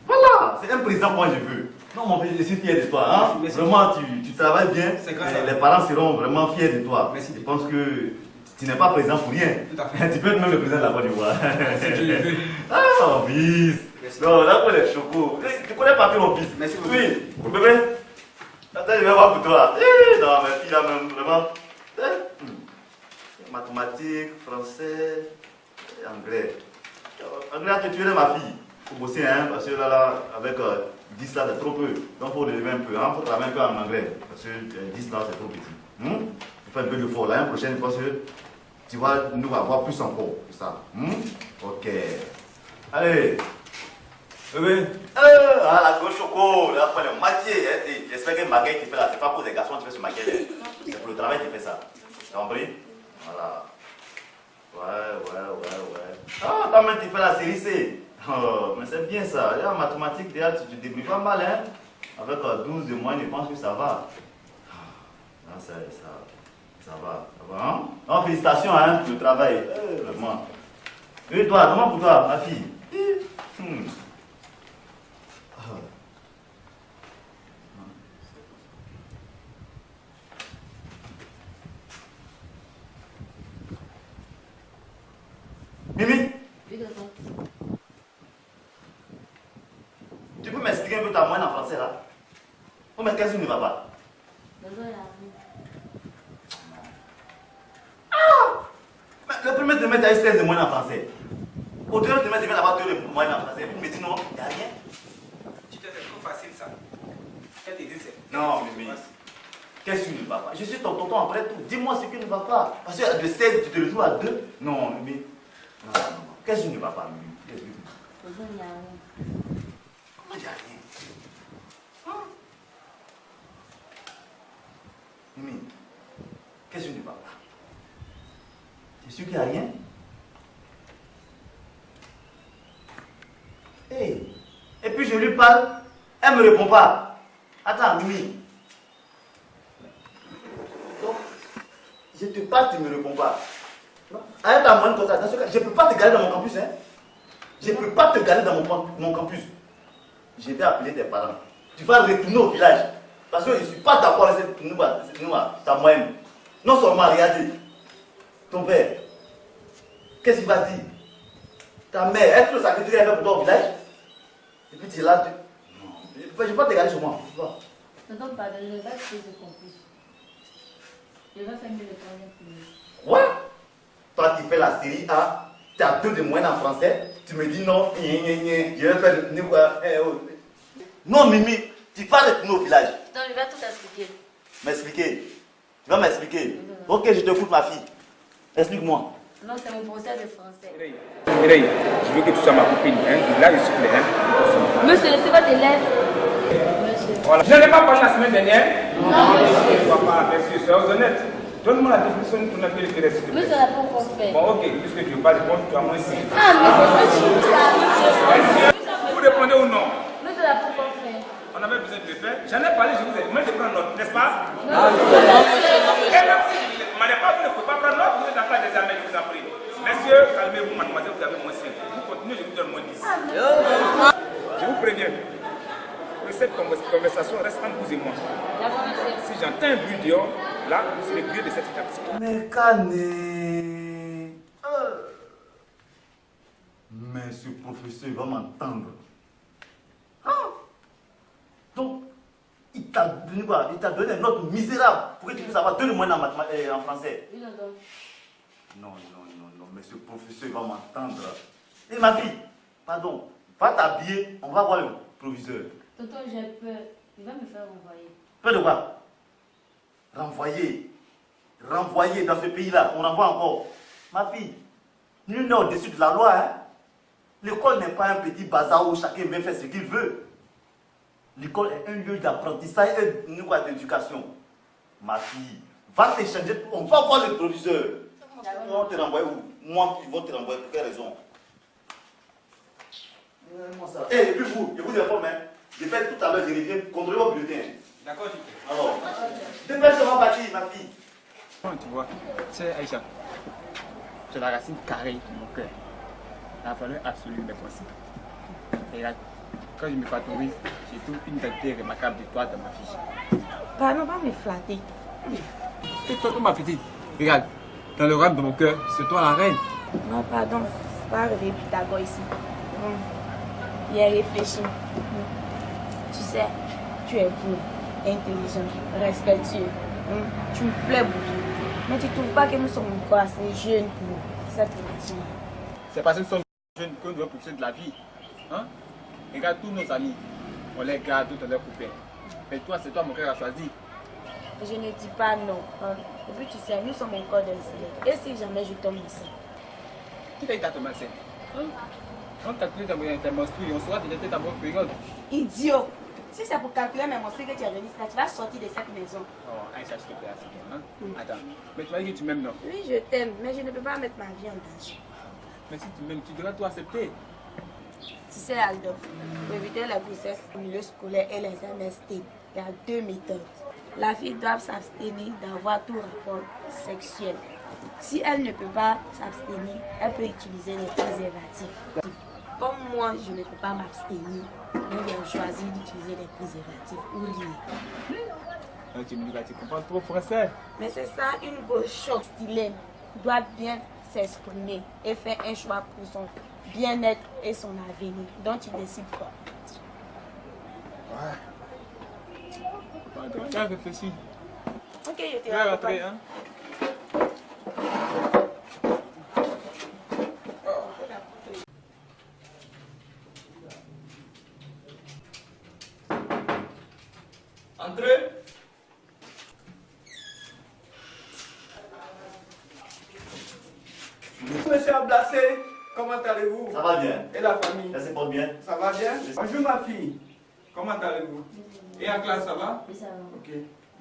Voilà! C'est un président que moi je veux. Non, mon fils, je suis fier de toi. Hein? Merci. Vraiment, tu travailles bien. C'est grâce à les vous. parents seront vraiment fiers de toi. Merci. Je pense que tu n'es pas président pour rien. Tout à fait. Tu peux être même le président de la Côte d'Ivoire. Si Dieu le veut. Ah, mon fils! Merci. Non, là pour les chocos. Tu connais pas mon fils? Merci beaucoup. Oui, mon bébé. Attends, je vais voir pour toi. Non, mes filles là même, vraiment. Mathématiques, français, et anglais. Anglais, tu es ma fille. Il faut bosser, hein, parce que là, avec 10 là, c'est trop peu. Donc, il faut relever un peu. Il faut travailler un peu en anglais. Parce que 10 là, c'est trop petit. Il faut un peu de fort. L'année prochaine, je pense que tu vas nous avoir plus encore. C'est ça. Ok. Allez. Bébé. La gauche choco. Là, pour le maquiller. J'espère que le maquillage tu fais là, c'est pas pour les garçons que tu fais ce maquillage. C'est pour le travail que tu fais ça. Tu as compris? Voilà. Ouais. Ah, ta main, tu fais la série C. Oh, mais c'est bien ça. Là, en mathématiques, déjà, tu te débrouilles pas mal, hein. Avec 12 de moyenne, je pense que ça va. Là, ça va, hein. Non, félicitations, hein, pour le travail. Vraiment. Et toi, comment pour toi, ma fille? Mimi? Tu peux m'expliquer un peu ta moyenne en français là? Oh, mais qu'est-ce qui ne va pas? Mais le premier trimestre, tu as eu 16 de moyenne en français. Au deuxième trimestre, tu viens d'avoir 2 de moyenne en français. Tu me dis non, il n'y a rien. Tu te fais trop facile ça. Elle te dit c'est. Non, Mimi. Qu'est-ce qui ne va pas? Je suis ton tonton après tout. Dis-moi ce qui ne va pas. Parce que de 16, tu te retrouves à 2. Non, Mimi. Non. Qu'est-ce qui ne va pas, Mimi? Comment il n'y a rien? Mimi, qu'est-ce qui ne va pas? Tu es sûr qu'il n'y a rien? Hey. Et puis je lui parle, elle ne me répond pas. Attends, Mimi. Donc, je te parle, tu ne me réponds pas. Arrête ta moindre comme ça. Dans ce cas, je ne peux pas te garder dans mon campus. Hein? Je ne peux pas te garder dans mon campus. Je vais appeler tes parents. Tu vas retourner au village. Parce que je ne suis pas d'accord avec ta moyenne. Non seulement, regardez. Ton père, qu'est-ce qu'il va dire? Ta mère, est-ce que le sacrifice est fait pour toi au village? Et puis tu es là, Je vais pas te regarder sur moi. Tonton, pardon, je vais faire ce que j'ai compris. Je vais faire mieux le troisième premier. Ouais. Toi qui fais la série A, tu as 2 de moyenne en français, tu me dis non, je vais faire le niveau. Non, Mimi, tu vas retourner au village. Non, je vais tout expliquer. M'expliquer. Tu vas m'expliquer. Ok, je t'écoute, ma fille. Explique-moi. Non, c'est mon professeur de français. Mireille, je veux que tu sois ma copine. Hein. Là, je suis clair. Hein. Monsieur, c'est votre élève. Voilà. Je n'ai pas parlé la semaine dernière. Non, monsieur. Papa, monsieur, sois honnête. Donne-moi la définition de ton appel de s'il te plaît. Monsieur, on n'a pas encore fait. Bon, ok, puisque tu parles, tu as moins 5. Ah, monsieur. Vous répondez ou non? Monsieur, on n'a pas encore fait. On avait besoin de le faire. J'en ai parlé, je vous ai demandé de prendre note, n'est-ce pas? Non, monsieur. Et même si je n'en ai pas, vous ne pouvez pas prendre note, vous êtes en train d'examen, je vous en prie. Messieurs, calmez-vous, mademoiselle, vous avez moins 5. Vous continuez, je vous donne moins 10. Je vous préviens. Que cette conversation reste entre vous et moi. Si j'entends un bruit dehors, là, c'est le bruit de cette établissement. Mais Cané. Mais ce professeur va m'entendre. Donc, il t'a donné quoi? Il t'a donné une note misérable pour que tu puisses avoir 2 de moyenne en français. Non, mais ce professeur va m'entendre. Et ma fille, pardon, va t'habiller, on va voir le proviseur. Tonton, j'ai peur. Il va me faire renvoyer. Peur de quoi? Renvoyer. Renvoyer dans ce pays-là, on renvoie encore. Ma fille, nul n'est au-dessus de la loi. Hein? L'école n'est pas un petit bazar où chacun vient faire ce qu'il veut. L'école est un lieu d'apprentissage et d'éducation. Ma fille, va te changer, on va voir le proviseur. Ils vont te renvoyer où? Moi, ils vont te renvoyer pour quelle raison? Et puis vous, je vous informe, hein. Je fais tout à l'heure, je reviens contrôler vos bulletins. D'accord, tu Alors, dépêche-toi, ma fille, ma fille. Tu vois, c'est Aïcha. C'est la racine carrée de mon cœur. La valeur absolue des principes. Et là, quand je me fatorise, j'ai trouve une qualité remarquable de toi dans ma fiche. Pardon, pas me flatter. C'est toi, ma petite. Regarde, dans le rame de mon cœur, c'est toi la reine. Non, pardon, c'est pas arrivé Pythagore ici. Il a réfléchi. Tu sais, tu es beau, intelligent, respectueux. Tu me plais beaucoup. Mais tu ne trouves pas que nous sommes encore assez jeunes pour cette relation? C'est parce que nous sommes jeunes qu'on doit profiter de la vie. Hein? Regarde tous nos amis. On les garde tous leurs copains. Mais toi, c'est toi mon cœur à choisir. Je ne dis pas non. Et puis tu sais, nous sommes encore des élèves. Et si jamais je tombe enceinte? Qui t'a dit à tomber enceinte? On calcule tes menstrues et on saura te ta bonne période. Idiot! Si c'est pour calculer mes menstrues que tu es venu là, tu vas sortir de cette maison. Oh, Aïcha, s'il te plaît, hein? Attends, mais tu m'as dit que tu m'aimes, non? Oui, je t'aime, mais je ne peux pas mettre ma vie en danger. Mais si tu m'aimes, tu devrais tout accepter. Tu sais, Aldo, pour éviter la grossesse au milieu scolaire et les MST, il y a 2 méthodes. La fille doit s'abstenir d'avoir tout rapport sexuel. Si elle ne peut pas s'abstenir, elle peut utiliser les préservatifs. Comme moi, je ne peux pas m'abstenir, donc j'ai choisi d'utiliser les préservatifs ou rien. Tu comprends trop français. Mais c'est ça, une gauche stylée doit bien s'exprimer et faire un choix pour son bien-être et son avenir. Donc tu décides quoi? Ouais. Tu as réfléchi. Ok, je te Tu vas rentrer, hein? Entrez. Monsieur Ablassé, comment allez-vous? Ça va bien. Et la famille? Ça se porte bien. Ça va bien? Bonjour ma fille. Comment allez-vous? Et en classe, ça va? Oui, ça va. Ok.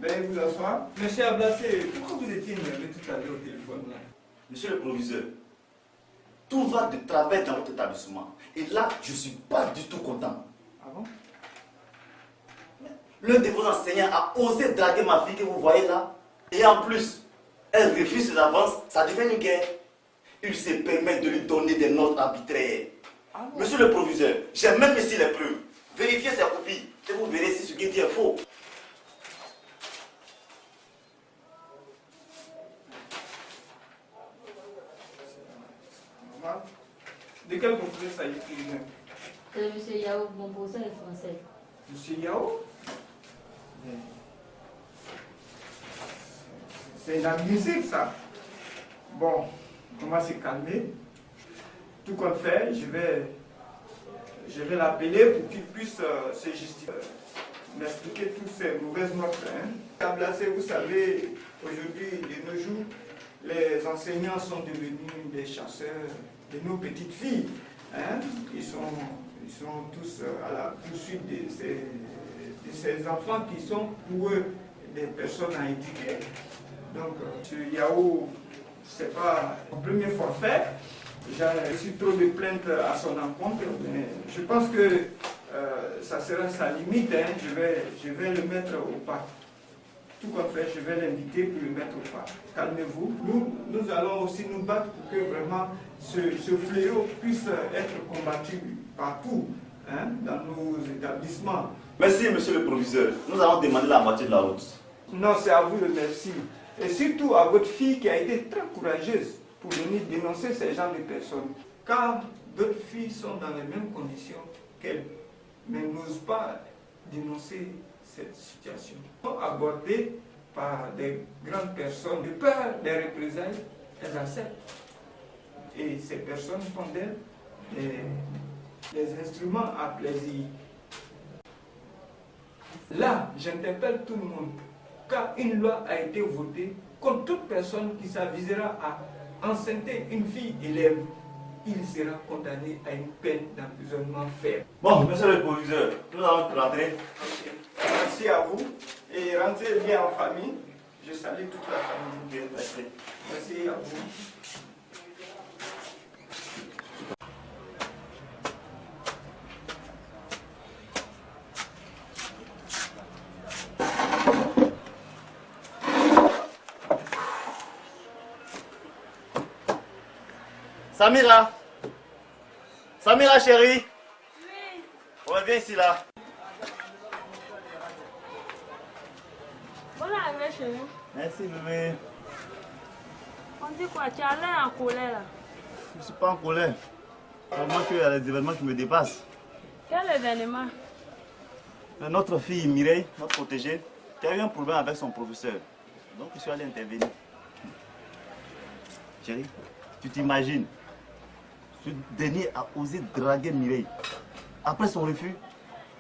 Veuillez vous asseoir. Monsieur Ablassé, pourquoi vous étiez énervé tout à l'heure au téléphone là? Monsieur le proviseur, tout va de travers dans votre établissement. Et là, je ne suis pas du tout content. Ah bon? L'un de vos enseignants a osé draguer ma fille que vous voyez là. Et en plus, elle refuse ses avances, ça devient une guerre. Il se permet de lui donner des notes arbitraires. Ah bon? Monsieur le proviseur, j'ai même ici les preuves. Vérifiez ses copies et vous verrez si ce qu'il dit est faux. De quel professeur s'agit-il? Monsieur Yao, mon professeur est français. Monsieur Yao. C'est inadmissible ça. Bon, on va se calmer. Tout qu'on fait, je vais l'appeler pour qu'il puisse se justifier, m'expliquer toutes ces mauvaises notes. Vous savez, aujourd'hui, de nos jours, les enseignants sont devenus des chasseurs de nos petites filles. Ils sont tous à la poursuite de ces enfants qui sont pour eux des personnes à éduquer. Donc, M. Yao, ce n'est pas mon premier forfait. J'ai reçu trop de plaintes à son encontre, mais je pense que ça sera sa limite. Je vais le mettre au pas. Tout comme fait, je vais l'inviter pour le mettre au pas. Calmez-vous. Nous allons aussi nous battre pour que vraiment ce fléau puisse être combattu partout, dans nos établissements. Merci, monsieur le proviseur. Nous allons demander la moitié de la route. Non, c'est à vous le merci. Et surtout à votre fille qui a été très courageuse pour venir dénoncer ces genres de personnes. Car d'autres filles sont dans les mêmes conditions qu'elles, mais n'osent pas dénoncer cette situation. Abordées par des grandes personnes, de peur des représailles, elles acceptent. Et ces personnes font d'elles des instruments à plaisir. Là, j'interpelle tout le monde, car une loi a été votée contre toute personne qui s'avisera à enceinter une fille élève. Il sera condamné à une peine d'emprisonnement ferme. Bon, monsieur le proviseur, nous allons rentrer. Merci à vous et rentrez bien en famille. Je salue toute la famille. Merci. Merci à vous. Samira! Samira chérie! Oui! Reviens ici là. Bonne arrivée chérie. Merci bébé. On dit quoi? Tu as l'air en colère là? Je ne suis pas en colère. Vraiment qu'il y a des événements qui me dépassent. Quel événement? Notre fille Mireille, notre protégée, qui a eu un problème avec son professeur. Donc je suis allé intervenir. Chérie, tu t'imagines? Ce dernier a osé draguer Mireille. Après son refus,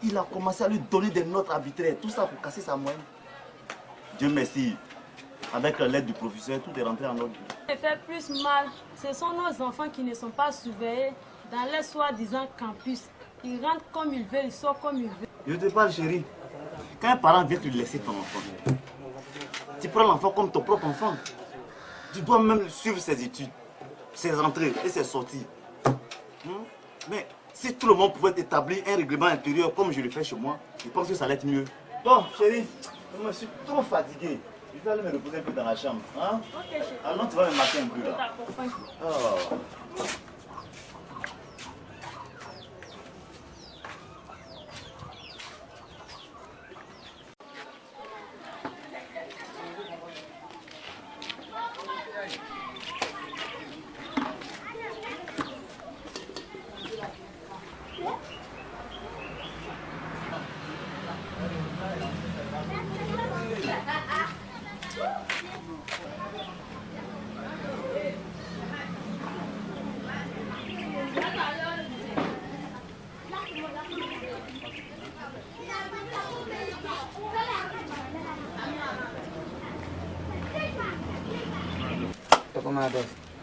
il a commencé à lui donner des notes arbitraires. Tout ça pour casser sa moyenne. Dieu merci. Avec l'aide du professeur, tout est rentré en ordre. Ça fait plus mal. Ce sont nos enfants qui ne sont pas surveillés dans les soi-disant campus. Ils rentrent comme ils veulent, ils sortent comme ils veulent. Je te parle, chérie. Quand un parent vient te laisser ton enfant, tu prends l'enfant comme ton propre enfant. Tu dois même suivre ses études, ses entrées et ses sorties. Mais si tout le monde pouvait établir un règlement intérieur comme je le fais chez moi, je pense que ça allait être mieux. Bon, chérie, je suis trop fatigué. Je vais aller me reposer un peu dans la chambre. Hein? Ok, chérie. Alors tu vas me marquer un peu là. Oh.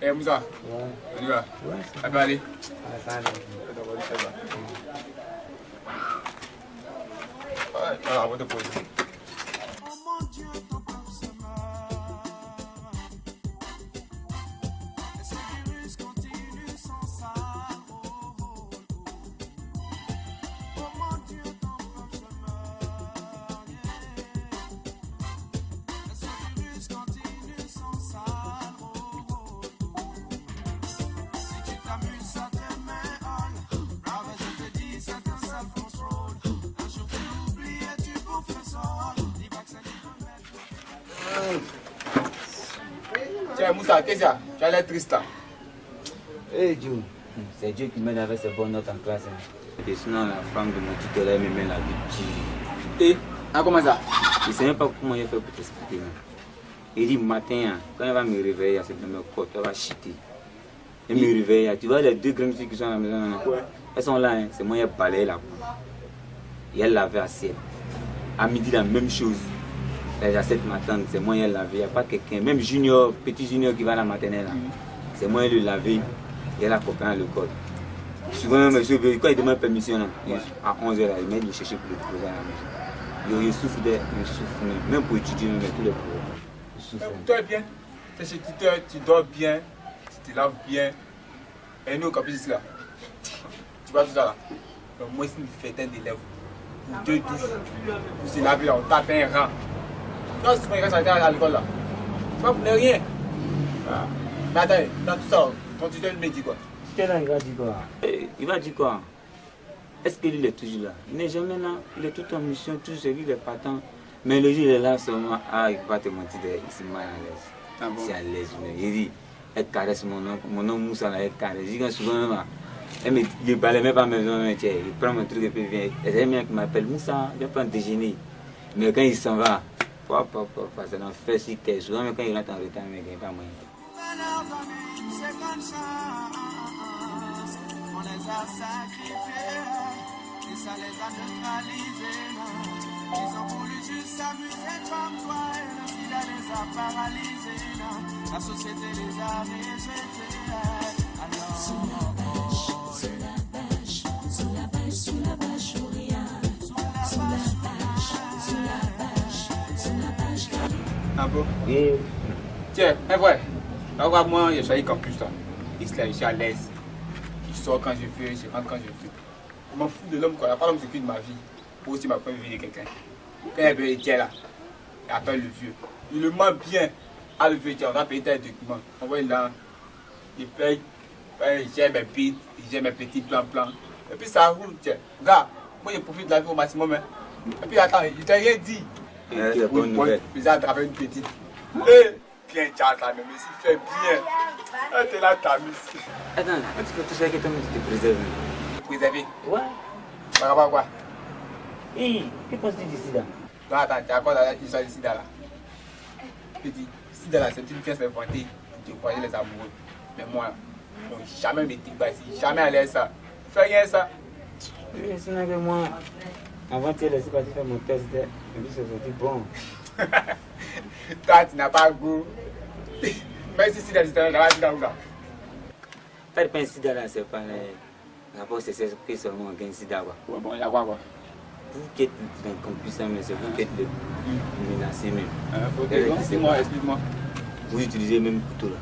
Eh Moussa, on y va. Ça peut aller. Voilà, on va te poser. Tiens, Moussa, qu'est-ce qu'il y a? Tu as l'air triste là. Hey Joe, C'est Dieu qui m'aide avec ses bonnes notes en classe. Et sinon, la femme de mon tuteur, elle me met la vie dure. Et comment ça? Je ne sais même pas comment il fait pour t'expliquer. Il dit matin, quand elle va me réveiller, c'est de me côte, elle va chiter. Elle me réveille, tu vois les deux grandes filles qui sont à la maison, elles sont là, hein. C'est moi qui ai balayé la cour. Et elle lavait à 7. À midi, la même chose. À 7 matin, c'est moi qui ai lavé, il n'y a pas quelqu'un. Même junior, petit junior qui va à la maternelle, c'est moi qui ai lavé. Et elle a copain à l'école. Souvent, quand il demande permission, là, à 11h, il met le chercher pour le poser à la maison. Il souffre, même pour étudier, même tous les cours. Tu es bien. Tu dors bien, tu te laves bien. Et nous, comme ici, là, tu vois tout ça là. Moi, c'est une fête d'élèves. Pour 2 douches, pour se laver là, on tape un rang. Non, c'est pas grâce à l'école là. Tu vas pour rien. Mais attends, dans tout ça, ton tuteur me dit quoi? Il va dire quoi? Il va dire quoi? Est-ce qu'il est toujours là? Il n'est jamais là. Il est tout en mission, tout seul, il est partant. Mais le jour il est là seulement, il va te mentir, il s'est mal à l'aise. Ah bon? C'est à l'aise. Il dit, elle caresse mon nom Moussa là, elle caresse. Je dis souvent même, il ne parlait même pas à la maison, il prend mon truc et puis il vient. Elle est bien qui m'appelle Moussa, je prends déjeuner. Mais quand il s'en va, ça n'en fait si t'es souvent, mais quand il rentre en retard, il n'y a pas moyen. C'est comme ça, on les a sacrifiés et ça les a neutralisés. Ils ont voulu juste s'amuser comme toi et le sida les a paralysés. La société les a rejetés. Alors, sous la bâche, oh rien. Sous la bâche. Ah bon? Tiens, mais vrai. Alors moi, je suis campus là. Je suis à l'aise. Je sors quand je veux, je rentre quand je veux. Je m'en fous de l'homme quoi. Pas l'homme s'occupe de ma vie. Pour aussi ma première vie de quelqu'un. Quand il est là, il appelle le vieux. Il le ment bien. Ah le vieux, tiens, on a payé tes documents. On va là. Il paye. Il gère mes bites, il gère mes petits plans. Et puis ça roule, tiens. Regarde, moi je profite de la vie au maximum. Et puis attends, il t'a rien dit. C'est bonne nouvelle. Il a attrapé une petite. Bien, Charles, là, mais s'il fait bien. T'es là, t'as mis. Attends, quand tu fais tout ça, que toi, tu te préserves. Préserver? Ouais. Par rapport à quoi? Hé, que penses-tu du sida? Non, attends, tu as quoi dans l'histoire du sida là? Petit, sida là, c'est une pièce inventée pour croiser les amoureux. Mais moi, on jamais m'était ici, jamais allé ça. Fais rien ça. Oui, sinon que moi, avant tu es laissé partir faire mon test, et puis c'est sorti bon. Toi, tu n'as pas goût. Mais si sida, tu n'as pas goût là. Faire pas un sida là, c'est pas rapport c'est que seulement on gagne sida quoi. Ouais, bon, il y a quoi? Vous qui êtes dans campus, mais c'est vous qui êtes le plus menacé même. Explique-moi. Vous utilisez même couteau là.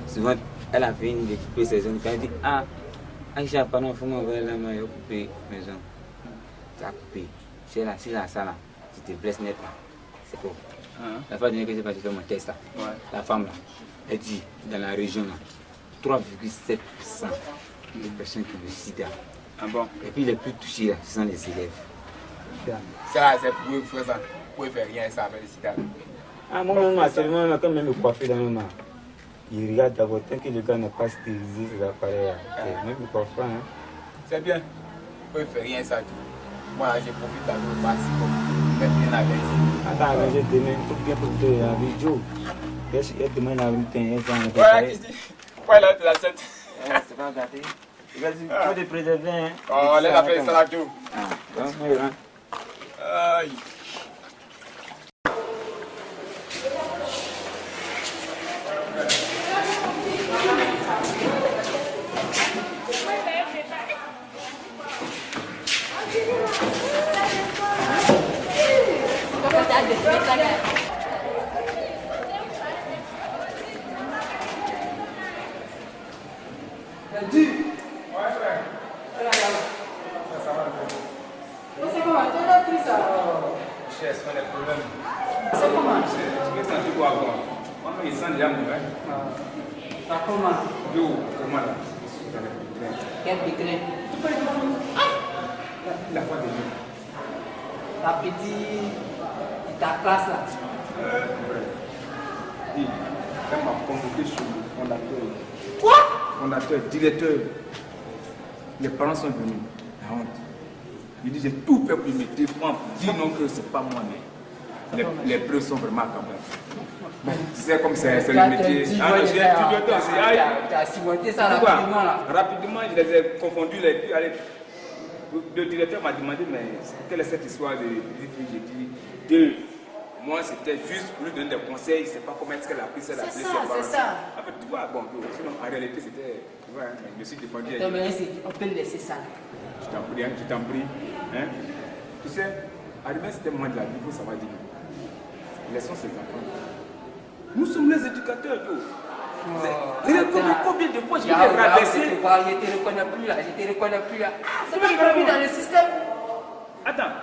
Souvent, elle a fait une découper ses zones. Quand elle dit, ah, Aïcha, pardon, il faut m'envoyer la main, il faut couper mes zones. Tu as coupé. C'est là, si là, ça là, tu te blesses net là. C'est bon. La fois dernière que j'ai parti faire mon test là, la femme là, elle dit, dans la région là, 3,7% des personnes qui ont le sida. Ah bon? Et puis les plus touchés là, ce sont les élèves. Ça là, c'est pour vous faire ça. Vous pouvez faire rien ça avec le sida. Ah, moi, actuellement, quand même me coiffer dans le main. Il regarde d'abord, tant que le gars n'a pas stérilisé ses appareils, même le coiffeur. Hein. C'est bien. Vous pouvez faire rien ça. Moi, je profite de la vie au maximum. Faites bien la veille. Attends, mais je demain, il faut bien profiter de la vie. Joe, elle demande la routine. Ouais, qu'est-ce que tu dis? Ouais, là, tu la tête. C'est pas gâté. Il faut te préserver. Hein. Oh, laisse la faire ça là, Joe. Ah, bon, oui, hein. Aïe. C'est comment? Tu as pris ça? Chef, on a des problèmes. C'est comment? Tu peux sentir quoi avant? Moi, je sens déjà mauvais. Ça comment? D'où? Comment là? Quel décret? Tu peux le dire? La fois de nuit. Ta petite... ta classe là. Dis, elle m'a convoqué sur le fondateur. Quoi? fondateur, directeur, les parents sont venus. La honte. Il dit j'ai tout fait pour me défendre, pour dire non que c'est pas moi, mais les preuves sont vraiment accablantes. Bon, tu sais comme c'est le métier. Tu as cimenté ça rapidement là. Rapidement, je les ai confondus. Le directeur m'a demandé mais quelle est cette histoire de j'ai dit moi c'était juste pour lui donner des conseils, je ne sais pas comment est-ce qu'elle a pris ça. C'est ça. En fait, tu vois, bon, sinon en réalité c'était. Tu vois, je me suis défendu. Non, mais on peut le laisser ça. Je t'en prie. Hein? Tu sais, arrivé à ce moment de la vie, il faut savoir dire. Laissons ces enfants. Nous sommes les éducateurs, tout. Combien de fois je vais les rabaisser? Je te reconnais plus là. C'est même pas mis dans le système. Attends,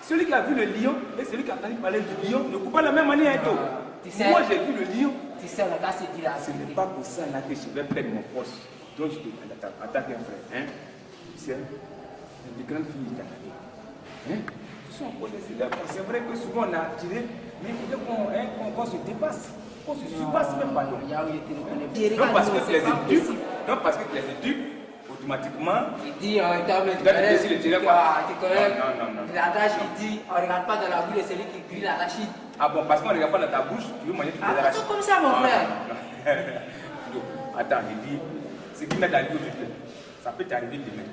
celui qui a vu le lion et celui qui a entendu parler du lion ne coupent pas la même manière. Moi j'ai vu le lion. Tu sais, on va se dire là. Ce n'est pas pour ça là que je vais perdre mon poste. Donc je te attaque un frère. Hein? Tu sais, des grandes filles italiennes. Hein? Ce sont encore des élèves. C'est vrai que souvent on a attiré, mais il faudrait qu'on se dépasse. On se surpasse même pas. Donc parce que tu les éduques, automatiquement. Il dit, tu connais l'adage qui dit, on ne regarde pas dans la bouche de celui qui grille l'arachide. Ah bon, parce qu'on ne regarde pas dans ta bouche, tu veux manger tout les arachides. C'est comme ça, mon frère. Attends, il dit, ce qui m'est arrivé aujourd'hui, ça peut t'arriver demain.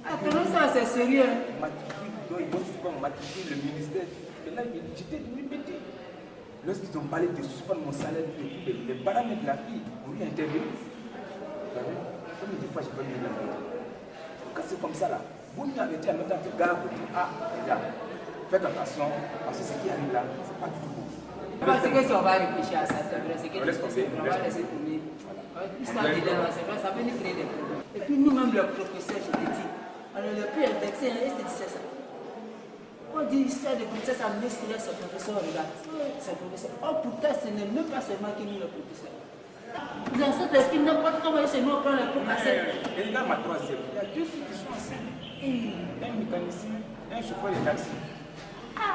Attends, ça, c'est sérieux. Il faut suspendre le ministère. Et là, j'étais devenu bêté. Lorsqu'ils ont parlé de suspendre mon salaire, les paramètres de la fille ont eu intervenu. Combien de fois j'ai pas mis le nom? Quand c'est comme ça là, vous m'avez dit à notre gars, regarde, faites attention, parce que ce qui arrive là, c'est pas du tout bon. Parce que si on va réfléchir à ça, c'est vrai, c'est que on laisse tomber. On va laisser tomber. L'histoire de l'élève, c'est vrai, ça peut nous créer des problèmes. Et puis nous-mêmes, les professeurs, je te dis, on est le plus indexé, et je te dis c'est ça. On dit histoire de princesse amenée sur ce professeur, regarde. C'est professeur. Oh, pourtant, ce n'est même pas seulement que nous, le professeur. Vous en savez, est-ce qu'il n'importe comment chez nous, on prend les pots cassés. Et là, ma troisième, il y a deux filles qui sont enceintes. Un mécanicien, un chauffeur de taxi.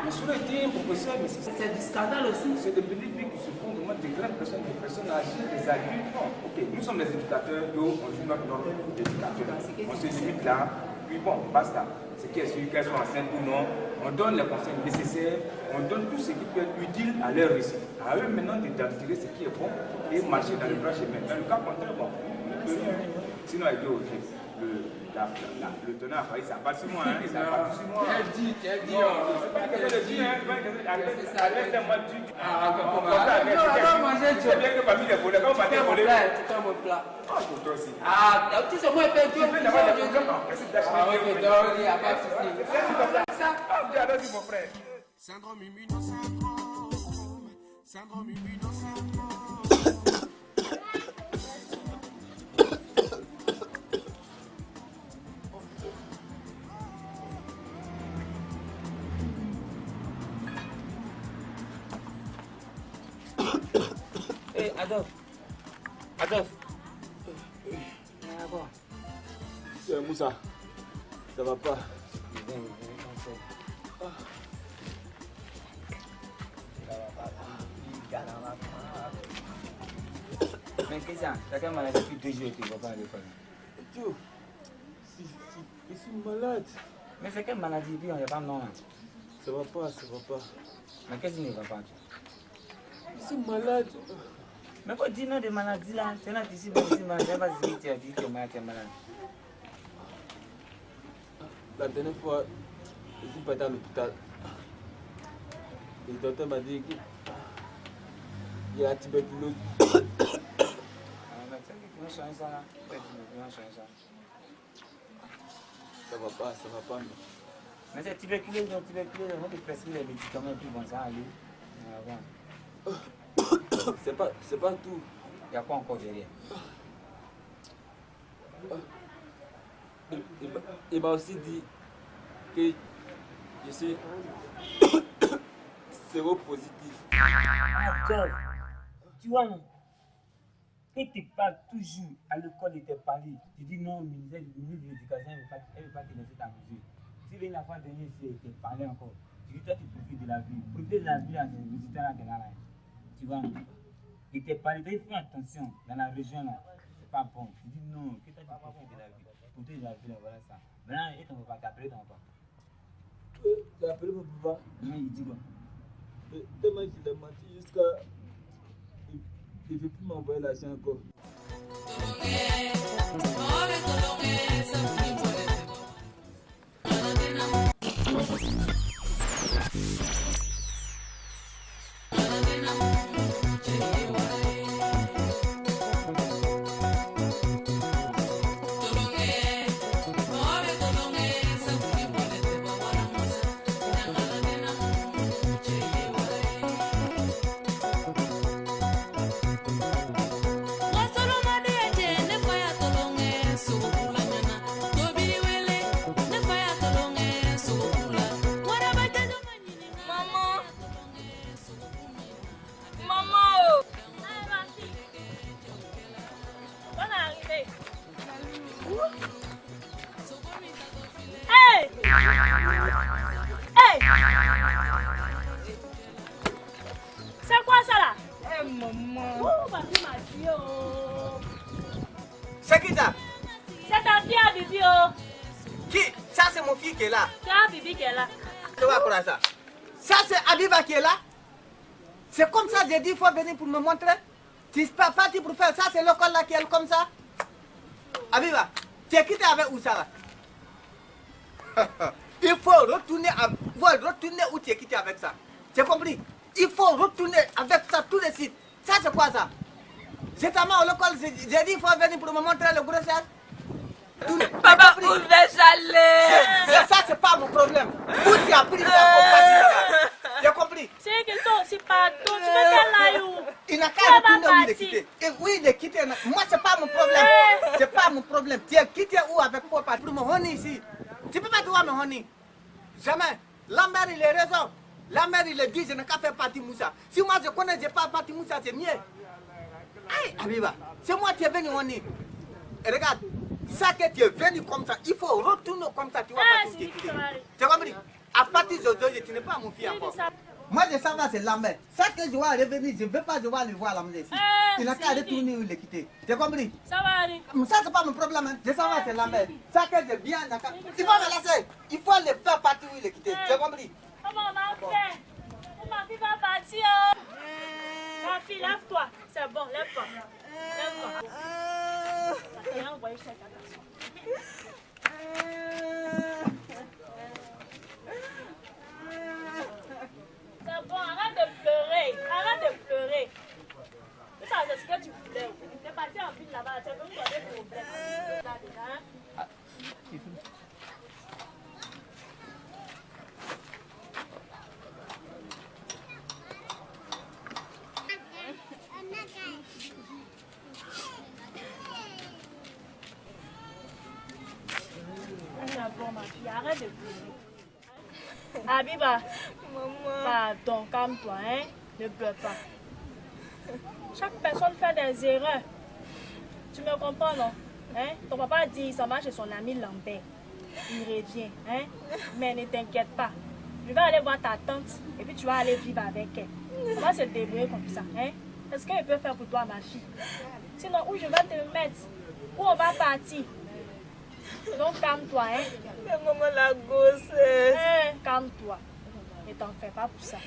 Mais sur le dit un professeur, mais c'est du scandale aussi. C'est des petites filles qui se font vraiment des grandes personnes, des personnes âgées, des adultes. Bon, ok, nous sommes les éducateurs, on joue notre rôle d'éducateur. On se limite là, puis bon, basta. Ce qui est sûr, qu'elles soient enceintes ou non, on donne les conseils nécessaires, on donne tout ce qui peut être utile à leur réussite. À eux maintenant de tirer ce qui est bon et marcher dans le droit chemin. Dans le cas contraire, bon, on peut rien. Sinon, avec le tenant a failli, ça passe sur moi. Ça passe sur moi. Elle dit. C'est pas une question de dire, arrête-moi de dire. C'est bien que parmi les volets, quand on va dévoler. Tu fais mon plat. Toi aussi. Tu sais, moi, je peux dire. Il n'y a pas de souci. Mon frère. Syndrome immunosyndrome. Syndrome immunosyndrome. Hey, Adolphe. Moussa, ça va pas. Mais qu'est-ce que c'est? T'as qu'à maladie depuis 2 jours et tu ne vas pas à l'école. Je suis malade. Mais c'est quelle maladie? Puis on n'y a pas de nom. Ça va pas. Mais qu'est-ce qui ne va pas? Je suis malade. Mais quoi, dis-nous des maladies là? C'est là, tu es malade. Je ne sais pas si tu as dit que tu es malade. La dernière fois, je suis parti à l'hôpital. Le docteur m'a dit qu'il y a la tuberculose. Ça va pas. Mais c'est tuberculose, on te prescrit les médicaments et puis bon, ça aller. C'est pas tout. Il y a quoi encore derrière? Il m'a aussi dit que je suis séropositif. Tu vois, non? Quand tu parles toujours à l'école de tes parents, tu dis non, le ministère de l'Éducation ne veut pas te laisser ta mesure. Si viens la fois dernière, tu te parlais encore. Tu dis toi, tu profites de la vie. Profiter de la vie, c'est visiter là. Tu vois, non? Et tes parents, ils font attention dans la région là. c'est pas bon. Je dis non, que toi tu profites de la vie. Pour toi, il a vu, voilà ça. Maintenant, et ton papa, t'as appelé ton papa? J'ai appelé mon papa. Non, il dit quoi? Tellement qu'il a menti jusqu'à. Il ne veut plus m'envoyer l'argent encore. C'est quoi ça là? Maman. Oh, papi m'a dit oh. C'est qui ça? C'est ta fille à Bibi oh. Qui? Ça c'est mon fils qui est là. C'est Bibi qui est là. Tu vois quoi ça? Ça c'est Abiba qui est là. C'est comme ça, j'ai dit, il faut venir pour me montrer. Tu n'es pas parti pour faire ça, c'est l'école là qui est comme ça. Abiba, tu es quitté avec où ça là? Il faut retourner, retourner où tu es quitté avec ça. Tu as compris? Il faut retourner avec ça tout de suite. Ça c'est quoi ça? C'est ta main à l'école, j'ai dit, il faut venir pour me montrer le grossesse. Papa, où vais-je aller? Ça c'est pas mon problème. Où tu as pris ça pour partir là-bas? Tu as compris? C'est que toi aussi pardon, tu veux qu'elle aille où? Il n'a qu'à retourner où il est quitté. Et oui, il est quitté. Moi, c'est pas mon problème. C'est pas mon problème. Tu es quitté où avec papa? Pour me honner ici. Tu peux pas te voir me honner. Jamais. La mère, il a raison. La mère, il a dit, je n'ai qu'à faire partie Moussa. Si moi, je connais, je n'ai pas partie Moussa, c'est mieux. Aïe, Abiba, c'est moi qui est venu honner. Et regarde, ça que tu es venu comme ça, il faut retourner comme ça, tu vois pas tout ce qui est quitté. Tu as compris? À partir d'aujourd'hui, tu n'es pas mon fils encore. Moi, je sais pas, c'est Lambert. Ça que je vais revenir, je ne veux pas devoir le voir Lambert ici. Il n'a qu'à retourner où il est quitté. Tu as compris? Ça va aller. Ça, c'est pas mon problème. Hein. Je sais pas, c'est Lambert. Ça que je viens, il faut me laisser. Il faut le faire partir où il est quitté. Tu as compris? Comment on va faire? Ma fille va partir. Ma fille, lève-toi. C'est bon, lève-toi. Lève-toi. Viens, envoyer chez c'est bon, arrête de pleurer. Arrête de pleurer. Ça, c'est ce que tu voulais. Tu es parti en ville là-bas. Tu es venu pour des problèmes. Bon, ma fille, arrête de pleurer. Abiba, maman. Pardon, calme-toi, hein. Ne pleure pas. Chaque personne fait des erreurs. Tu me comprends, non? Hein? Ton papa dit qu'il s'en va chez son ami Lambert. Il revient, hein? Mais ne t'inquiète pas. Je vais aller voir ta tante et puis tu vas aller vivre avec elle. On va se débrouiller comme ça, hein? Est-ce qu'elle peut faire pour toi, ma fille? Sinon, où je vais te mettre? Où on va partir? Donc calme-toi, hein? Mais maman, la grossesse. Hein? Calme-toi. Ne t'en fais pas pour ça.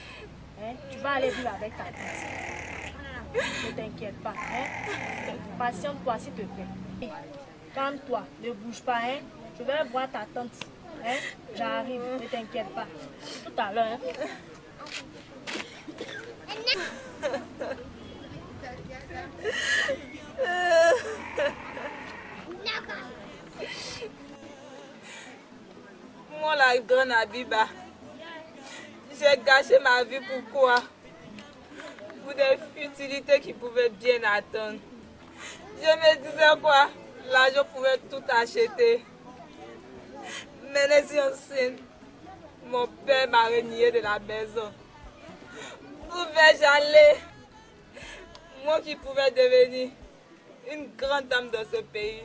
Hein? Tu vas aller vivre avec ta tante. Ne t'inquiète pas, hein? Patiente-toi, s'il te plaît. Calme-toi, ne bouge pas, hein? Je vais voir ta tante. Hein? J'arrive, ne t'inquiète pas. Tout à l'heure, hein? Moi, la grande Abiba, j'ai gâché ma vie pour quoi? Pour des futilités qui pouvaient bien attendre. Je me disais quoi? L'argent pouvait tout acheter. Mais les anciens, mon père m'a renié de la maison. Où vais-je aller? Moi qui pouvais devenir une grande dame dans ce pays.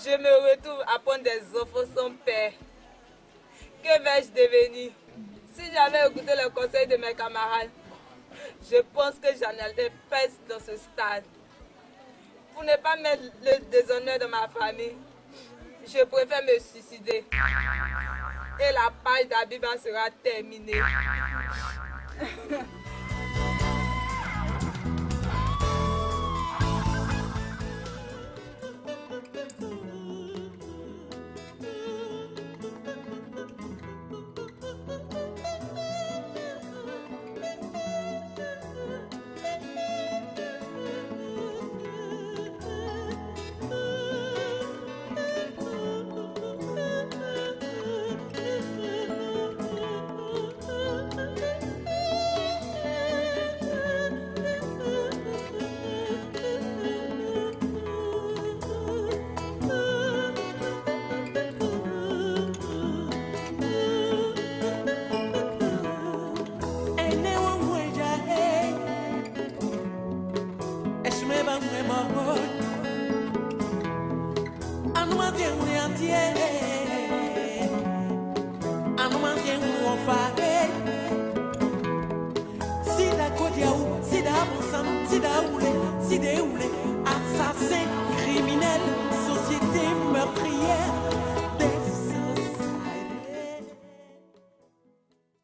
Je me retrouve à prendre des enfants sans père. Que vais-je devenir? Si j'avais écouté le conseil de mes camarades, je pense que j'en allais pas dans ce stade. pour ne pas mettre le déshonneur de ma famille, je préfère me suicider. Et la page d'Abiba sera terminée. Assassin, criminel, société meurtrière.